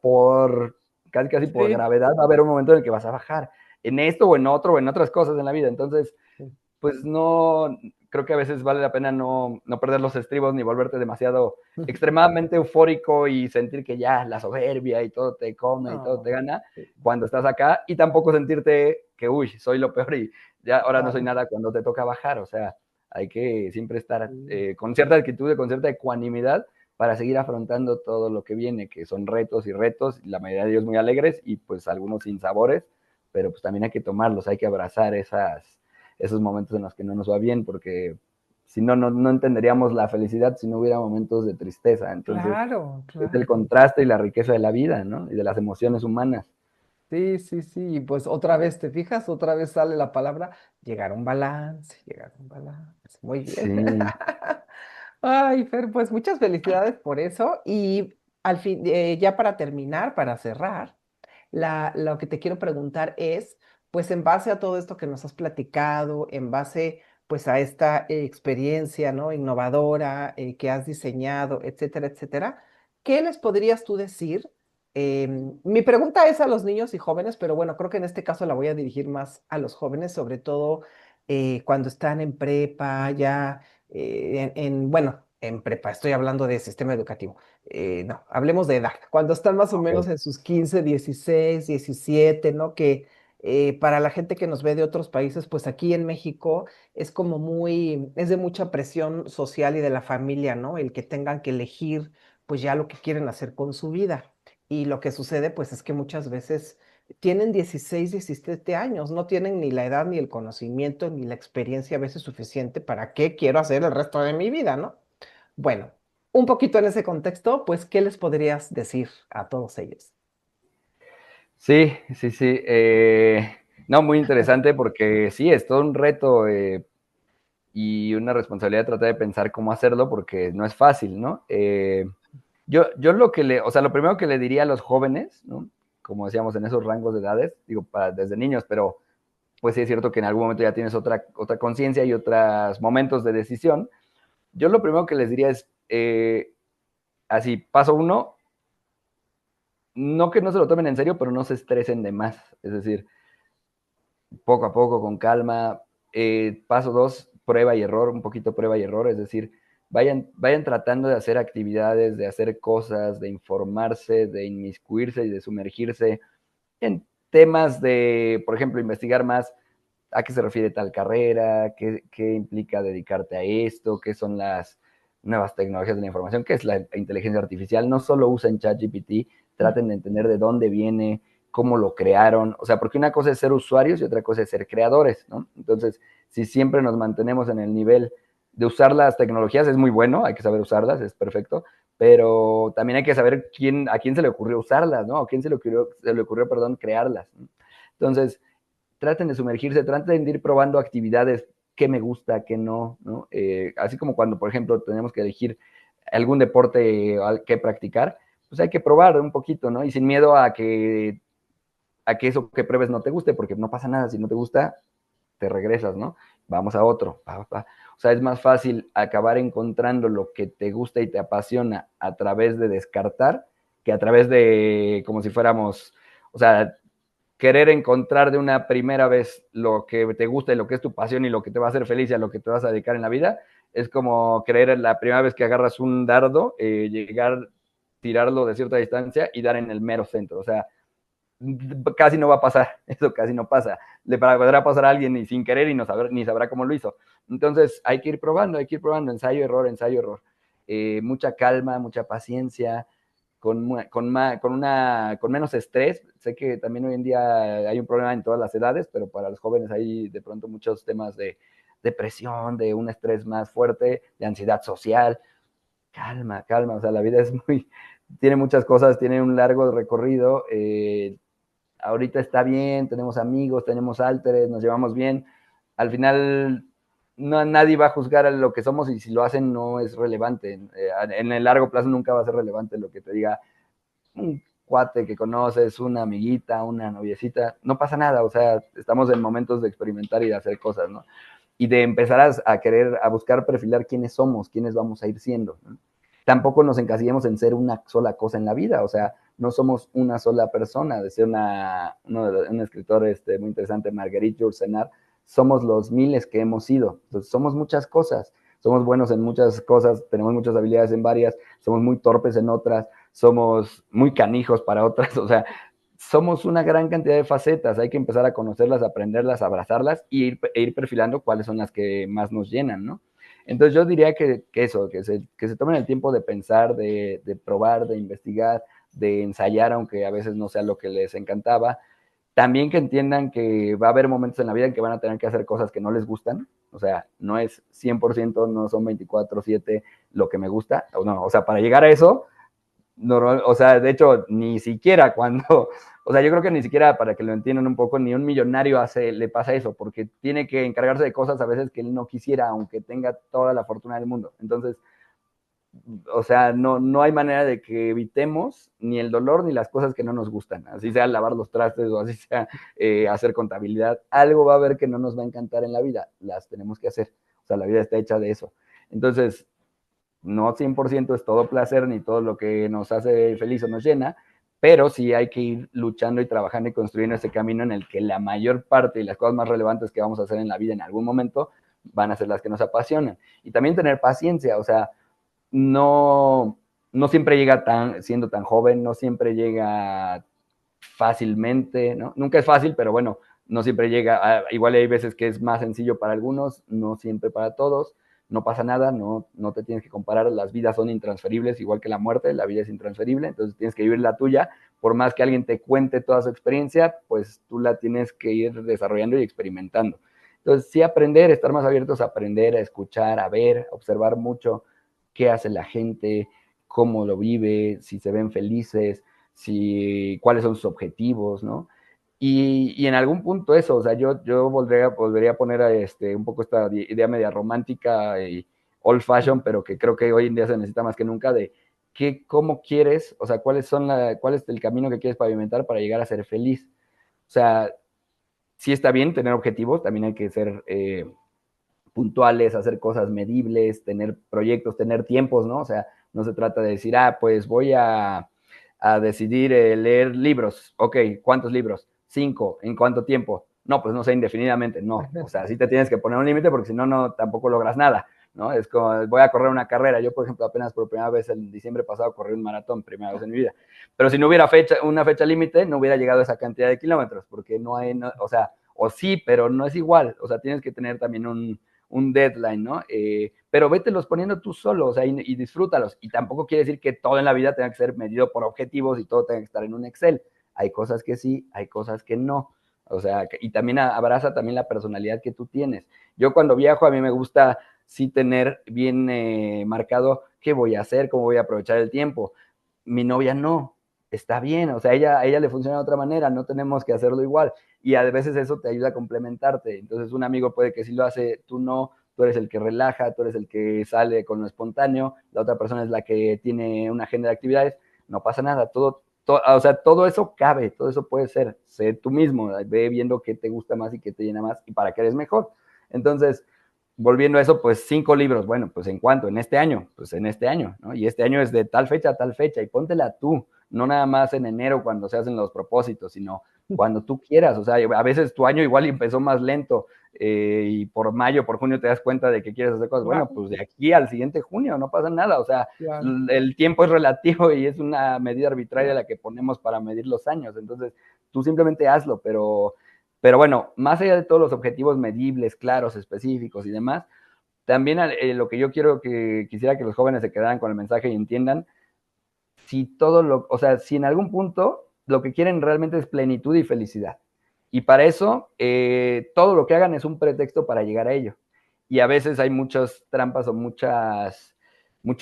casi por Sí, gravedad, va a haber un momento en el que vas a bajar en esto o en otro o en otras cosas en la vida. Entonces, sí. pues no, creo que a veces vale la pena no perder los estribos ni volverte demasiado extremadamente eufórico y sentir que ya la soberbia y todo te come y todo te No, gana sí, cuando estás acá y tampoco sentirte que, uy, soy lo peor y ya ahora no soy claro. nada cuando te toca bajar. O sea, hay que siempre estar Sí. con cierta actitud, con cierta ecuanimidad para seguir afrontando todo lo que viene, que son retos y retos, la mayoría de ellos muy alegres y pues algunos sin sabores, pero pues también hay que tomarlos, hay que abrazar esos momentos en los que no nos va bien, porque si no entenderíamos la felicidad si no hubiera momentos de tristeza. Entonces, Claro, es el claro. contraste y la riqueza de la vida, ¿no? Y de las emociones humanas. Sí, sí, sí. Y pues otra vez, ¿te fijas? Otra vez sale la palabra llegar a un balance, llegar a un balance. Muy bien. Sí, Ay, Fer, pues muchas felicidades por eso. Y al fin, ya para terminar, para cerrar, lo que te quiero preguntar es, pues en base a todo esto que nos has platicado, en base pues a esta experiencia, ¿no? Innovadora que has diseñado, etcétera, etcétera, ¿qué les podrías tú decir? Mi pregunta es a los niños y jóvenes, pero bueno, creo que en este caso la voy a dirigir más a los jóvenes, sobre todo cuando están en prepa, ya bueno, en prepa, estoy hablando de sistema educativo. No, hablemos de edad, cuando están más o menos ok. en sus 15, 16, 17, ¿no? Que para la gente que nos ve de otros países, pues aquí en México es como es de mucha presión social y de la familia, ¿no? El que tengan que elegir pues ya lo que quieren hacer con su vida. Y lo que sucede pues es que muchas veces tienen 16, 17 años, no tienen ni la edad, ni el conocimiento, ni la experiencia a veces suficiente para qué quiero hacer el resto de mi vida, ¿no? Bueno, un poquito en ese contexto, pues, ¿qué les podrías decir a todos ellos? Sí, sí, sí. No, muy interesante porque sí, es todo un reto y una responsabilidad tratar de pensar cómo hacerlo porque no es fácil, ¿no? Yo o sea, lo primero que le diría a los jóvenes, ¿no? Como decíamos, en esos rangos de edades, digo, desde niños, pero pues sí es cierto que en algún momento ya tienes otra conciencia y otros momentos de decisión. Yo lo primero que les diría es, así, paso uno, no que no se lo tomen en serio, pero no se estresen de más. Es decir, poco a poco, con calma. Paso dos, prueba y error, un poquito prueba y error, es decir, vayan tratando de hacer actividades, de hacer cosas, de informarse, de inmiscuirse y de sumergirse en temas de, por ejemplo, investigar más a qué se refiere tal carrera, qué implica dedicarte a esto, qué son las nuevas tecnologías de la información, qué es la inteligencia artificial. No solo usen ChatGPT, traten de entender de dónde viene, cómo lo crearon, o sea, porque una cosa es ser usuarios y otra cosa es ser creadores, ¿no? Entonces, si siempre nos mantenemos en el nivel de usar las tecnologías es muy bueno, hay que saber usarlas, es perfecto, pero también hay que saber a quién se le ocurrió usarlas, ¿no? A quién se le ocurrió, perdón, crearlas, ¿no? Entonces, traten de sumergirse, traten de ir probando actividades, qué me gusta, qué no, ¿no? Así como cuando, por ejemplo, tenemos que elegir algún deporte que practicar, pues hay que probar un poquito, ¿no? Y sin miedo a que eso que pruebes no te guste, porque no pasa nada, si no te gusta, te regresas, ¿no? Vamos a otro. O sea, es más fácil acabar encontrando lo que te gusta y te apasiona a través de descartar que a través de como si fuéramos, o sea, querer encontrar de una primera vez lo que te gusta y lo que es tu pasión y lo que te va a hacer feliz y a lo que te vas a dedicar en la vida. Es como querer la primera vez que agarras un dardo, llegar, tirarlo de cierta distancia y dar en el mero centro. O sea, casi no va a pasar, eso casi no pasa. Le podrá pasar a alguien y sin querer y no saber, ni sabrá cómo lo hizo. Entonces hay que ir probando, ensayo, error, ensayo, error. Mucha calma, mucha paciencia, con menos estrés. Sé que también hoy en día hay un problema en todas las edades, pero para los jóvenes hay de pronto muchos temas de depresión, de un estrés más fuerte, de ansiedad social. Calma, calma, o sea, la vida es tiene muchas cosas, tiene un largo recorrido. Ahorita está bien, tenemos amigos, tenemos álteres, nos llevamos bien. Al final, no, nadie va a juzgar a lo que somos y si lo hacen no es relevante. En el largo plazo nunca va a ser relevante lo que te diga un cuate que conoces, una amiguita, una noviecita. No pasa nada, o sea, estamos en momentos de experimentar y de hacer cosas, ¿no? Y de empezar a buscar perfilar quiénes somos, quiénes vamos a ir siendo, ¿no? Tampoco nos encasillemos en ser una sola cosa en la vida, o sea, no somos una sola persona. Decía un escritor muy interesante, Marguerite Yourcenar, somos los miles que hemos sido. Entonces, somos muchas cosas, somos buenos en muchas cosas, tenemos muchas habilidades en varias, somos muy torpes en otras, somos muy canijos para otras, o sea, somos una gran cantidad de facetas, hay que empezar a conocerlas, aprenderlas, abrazarlas e ir perfilando cuáles son las que más nos llenan, ¿no? Entonces yo diría que eso, que se tomen el tiempo de pensar, de probar, de investigar, de ensayar, aunque a veces no sea lo que les encantaba. También que entiendan que va a haber momentos en la vida en que van a tener que hacer cosas que no les gustan. O sea, no es 100%, no son 24/7 lo que me gusta. No, o sea, para llegar a eso, normal, o sea, de hecho, ni siquiera cuando, o sea, yo creo que ni siquiera para que lo entiendan un poco, ni un millonario le pasa eso, porque tiene que encargarse de cosas a veces que él no quisiera, aunque tenga toda la fortuna del mundo. Entonces, o sea, no hay manera de que evitemos ni el dolor ni las cosas que no nos gustan, así sea lavar los trastes o así sea hacer contabilidad, algo va a haber que no nos va a encantar en la vida, las tenemos que hacer, o sea, la vida está hecha de eso. Entonces, no 100% es todo placer ni todo lo que nos hace feliz o nos llena, pero sí hay que ir luchando y trabajando y construyendo ese camino en el que la mayor parte y las cosas más relevantes que vamos a hacer en la vida en algún momento van a ser las que nos apasionan. Y también tener paciencia, o sea, no, no siempre llega siendo tan joven, no siempre llega fácilmente, ¿no? Nunca es fácil, pero bueno, no siempre llega, igual hay veces que es más sencillo para algunos, no siempre para todos, no pasa nada, no te tienes que comparar, las vidas son intransferibles, igual que la muerte, la vida es intransferible, entonces tienes que vivir la tuya, por más que alguien te cuente toda su experiencia, pues tú la tienes que ir desarrollando y experimentando. Entonces, sí aprender, estar más abiertos a aprender, a escuchar, a ver, a observar mucho qué hace la gente, cómo lo vive, si se ven felices, cuáles son sus objetivos, ¿no? Y en algún punto eso, o sea, yo volvería a poner un poco esta idea media romántica y old fashion, pero que creo que hoy en día se necesita más que nunca de cómo quieres, o sea, cuál es el camino que quieres pavimentar para llegar a ser feliz. O sea, sí está bien tener objetivos, también hay que ser puntuales, hacer cosas medibles, tener proyectos, tener tiempos, ¿no? O sea, no se trata de decir, pues voy a decidir leer libros. Ok, ¿cuántos libros? 5. ¿En cuánto tiempo? No, pues no sé, indefinidamente, no. O sea, sí te tienes que poner un límite porque si no, no, tampoco logras nada, ¿no? Es como, voy a correr una carrera. Yo, por ejemplo, apenas por primera vez en diciembre pasado corrí un maratón, primera vez en mi vida. Pero si no hubiera una fecha límite, no hubiera llegado a esa cantidad de kilómetros, porque no hay, o sea, o sí, pero no es igual. O sea, tienes que tener también un deadline, ¿no? Pero vételos poniendo tú solo, o sea, y disfrútalos. Y tampoco quiere decir que todo en la vida tenga que ser medido por objetivos y todo tenga que estar en un Excel. Hay cosas que sí, hay cosas que no. O sea, y también abraza también la personalidad que tú tienes. Yo cuando viajo, a mí me gusta sí tener bien marcado qué voy a hacer, cómo voy a aprovechar el tiempo. Mi novia no, está bien, o sea, a ella le funciona de otra manera, no tenemos que hacerlo igual. Y a veces eso te ayuda a complementarte. Entonces un amigo puede que sí lo hace, tú no, tú eres el que relaja, tú eres el que sale con lo espontáneo, la otra persona es la que tiene una agenda de actividades, no pasa nada, o sea, todo eso cabe, todo eso puede ser, sé tú mismo, ve viendo qué te gusta más y qué te llena más y para qué eres mejor. Entonces, volviendo a eso, pues 5 libros, bueno, pues ¿en cuánto? En este año, pues en este año, ¿no? Y este año es de tal fecha a tal fecha y póntela tú, no nada más en enero cuando se hacen los propósitos, sino cuando tú quieras, o sea, a veces tu año igual empezó más lento y por mayo, por junio te das cuenta de que quieres hacer cosas, bueno, pues de aquí al siguiente junio no pasa nada, o sea, el tiempo es relativo y es una medida arbitraria la que ponemos para medir los años, entonces tú simplemente hazlo, pero bueno, más allá de todos los objetivos medibles, claros, específicos y demás, también lo que yo quisiera que los jóvenes se quedaran con el mensaje y entiendan, o sea, si en algún punto lo que quieren realmente es plenitud y felicidad. Y para eso, todo lo que hagan es un pretexto para llegar a ello. Y a veces hay muchas trampas o mucho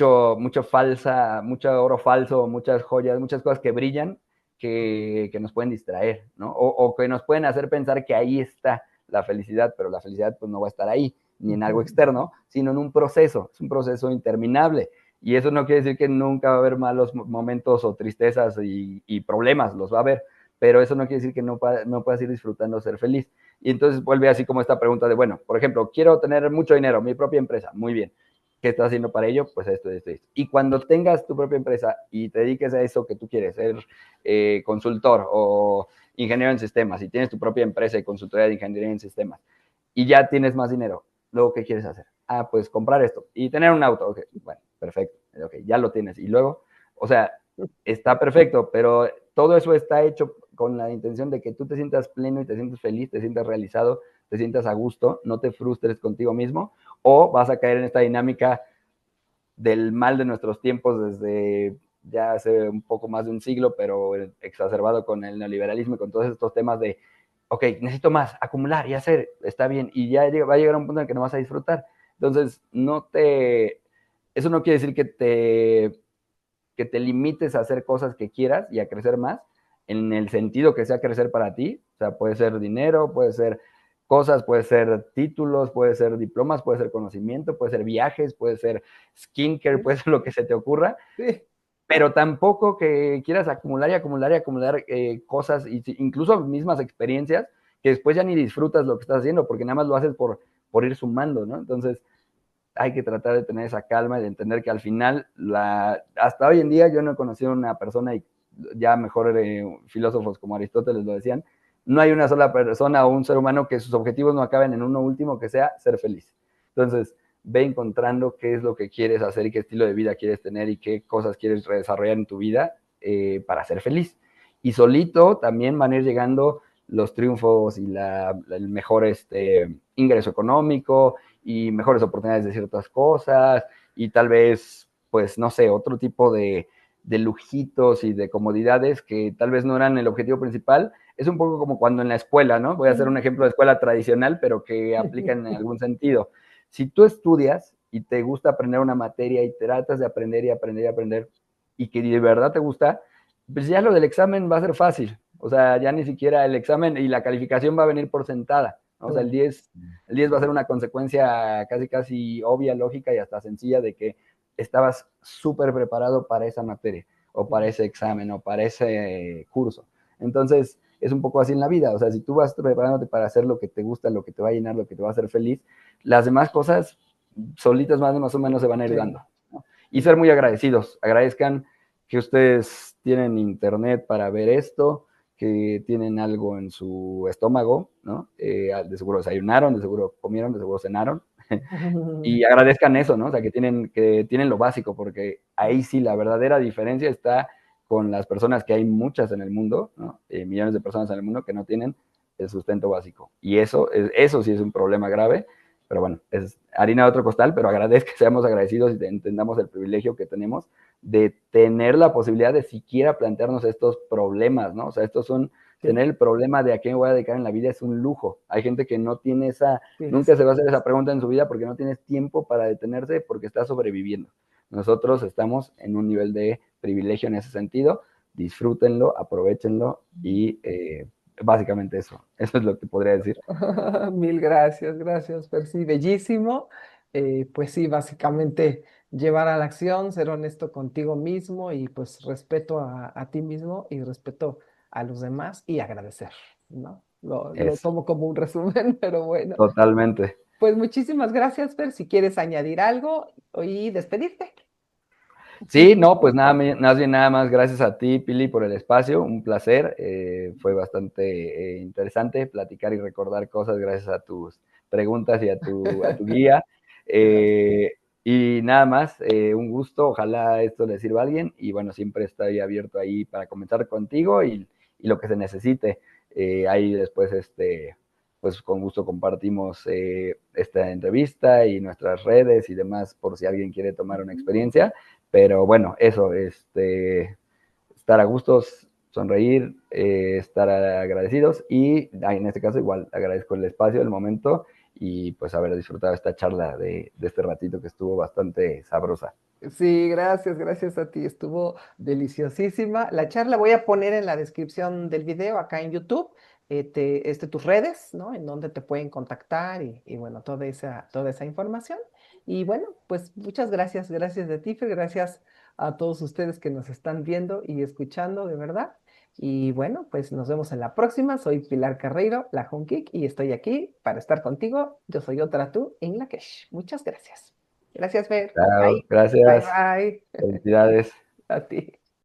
oro falso, muchas joyas, muchas cosas que brillan que nos pueden distraer, ¿no? O que nos pueden hacer pensar que ahí está la felicidad, pero la felicidad pues no va a estar ahí, ni en algo externo, sino en un proceso, es un proceso interminable. Y eso no quiere decir que nunca va a haber malos momentos o tristezas y problemas, los va a haber, pero eso no quiere decir que no puedas ir disfrutando ser feliz. Y entonces vuelve así como esta pregunta de, bueno, por ejemplo, quiero tener mucho dinero, mi propia empresa, muy bien. ¿Qué estás haciendo para ello? Pues esto. Y cuando tengas tu propia empresa y te dediques a eso que tú quieres, ser consultor o ingeniero en sistemas, y tienes tu propia empresa y consultoría de ingeniería en sistemas, y ya tienes más dinero, luego, ¿qué quieres hacer? Ah, pues comprar esto y tener un auto. Okay, bueno, perfecto. Okay, ya lo tienes. Y luego, o sea, está perfecto, pero todo eso está hecho con la intención de que tú te sientas pleno y te sientas feliz, te sientas realizado, te sientas a gusto, no te frustres contigo mismo, o vas a caer en esta dinámica del mal de nuestros tiempos desde ya hace un poco más de un siglo, pero exacerbado con el neoliberalismo y con todos estos temas de, ok, necesito más, acumular y hacer, está bien, y ya va a llegar a un punto en el que no vas a disfrutar. Entonces, eso no quiere decir que te limites a hacer cosas que quieras y a crecer más, en el sentido que sea crecer para ti, o sea, puede ser dinero, puede ser cosas, puede ser títulos, puede ser diplomas, puede ser conocimiento, puede ser viajes, puede ser skincare, puede ser lo que se te ocurra, sí. pero tampoco que quieras acumular y acumular y acumular cosas, incluso mismas experiencias, que después ya ni disfrutas lo que estás haciendo, porque nada más lo haces por ir sumando, ¿no? Entonces, hay que tratar de tener esa calma y de entender que al final, hasta hoy en día yo no he conocido una persona, y ya mejor filósofos como Aristóteles lo decían, no hay una sola persona o un ser humano que sus objetivos no acaben en uno último que sea ser feliz. Entonces, ve encontrando qué es lo que quieres hacer y qué estilo de vida quieres tener y qué cosas quieres desarrollar en tu vida para ser feliz. Y solito también van a ir llegando los triunfos y el mejor ingreso económico y mejores oportunidades de ciertas cosas y tal vez, pues, no sé, otro tipo de lujitos y de comodidades que tal vez no eran el objetivo principal. Es un poco como cuando en la escuela, ¿no? Voy a hacer un ejemplo de escuela tradicional, pero que aplica en algún sentido. Si tú estudias y te gusta aprender una materia y tratas de aprender y aprender y aprender y que de verdad te gusta, pues ya lo del examen va a ser fácil. O sea, ya ni siquiera el examen y la calificación va a venir por sentada, ¿no? O sea, el 10 va a ser una consecuencia casi, casi obvia, lógica y hasta sencilla de que estabas súper preparado para esa materia o para ese examen o para ese curso. Entonces, es un poco así en la vida. O sea, si tú vas preparándote para hacer lo que te gusta, lo que te va a llenar, lo que te va a hacer feliz, las demás cosas solitas más o menos se van a ir dando, ¿no? Y ser muy agradecidos. Agradezcan que ustedes tienen internet para ver esto, que tienen algo en su estómago, ¿no? De seguro desayunaron, de seguro comieron, de seguro cenaron. Y agradezcan eso, ¿no? O sea, que tienen lo básico, porque ahí sí la verdadera diferencia está con las personas, que hay muchas en el mundo, ¿no? Millones de personas en el mundo que no tienen el sustento básico. Y eso sí es un problema grave, pero bueno, es harina de otro costal, pero agradezco que seamos agradecidos y entendamos el privilegio que tenemos de tener la posibilidad de siquiera plantearnos estos problemas, ¿no? O sea, estos son Sí, tener el problema de a qué me voy a dedicar en la vida es un lujo. Hay gente que no tiene tienes. nunca se va a hacer esa pregunta en su vida porque no tienes tiempo para detenerse porque está sobreviviendo. Nosotros estamos en un nivel de privilegio en ese sentido. Disfrútenlo, aprovechenlo y básicamente eso es lo que podría decir. Mil gracias, gracias, Percy. Bellísimo. Pues sí, básicamente llevar a la acción, ser honesto contigo mismo y pues respeto a ti mismo y respeto a los demás y agradecer, ¿no? Lo Es tomo como un resumen, pero bueno. totalmente. Pues muchísimas gracias, Fer. Si quieres añadir algo y despedirte. Sí, no, pues nada, más bien nada más gracias a ti, Pili, por el espacio, un placer. Fue bastante interesante platicar y recordar cosas gracias a tus preguntas y a tu guía. Gracias. Eh, y nada más, un gusto, ojalá esto le sirva a alguien y bueno, siempre estoy abierto ahí para comenzar contigo y lo que se necesite. Ahí después, pues con gusto compartimos esta entrevista y nuestras redes y demás por si alguien quiere tomar una experiencia. Pero bueno, eso, estar a gustos, sonreír, estar agradecidos y en este caso igual agradezco el espacio, el momento y pues haber disfrutado esta charla de este ratito que estuvo bastante sabrosa. Sí, gracias, gracias a ti. Estuvo deliciosísima. La charla voy a poner en la descripción del video acá en YouTube, tus redes, ¿no? En donde te pueden contactar y bueno, toda esa información. Y bueno, pues muchas gracias, gracias de ti, Fer, gracias a todos ustedes que nos están viendo y escuchando, de verdad. Y bueno, pues nos vemos en la próxima. Soy Pilar Carreiro, la Home Geek, y estoy aquí para estar contigo. Yo soy otra tú en la Kesh. Muchas gracias. Gracias, Fer. Chao, Bye. Bye gracias, bye. felicidades. A ti.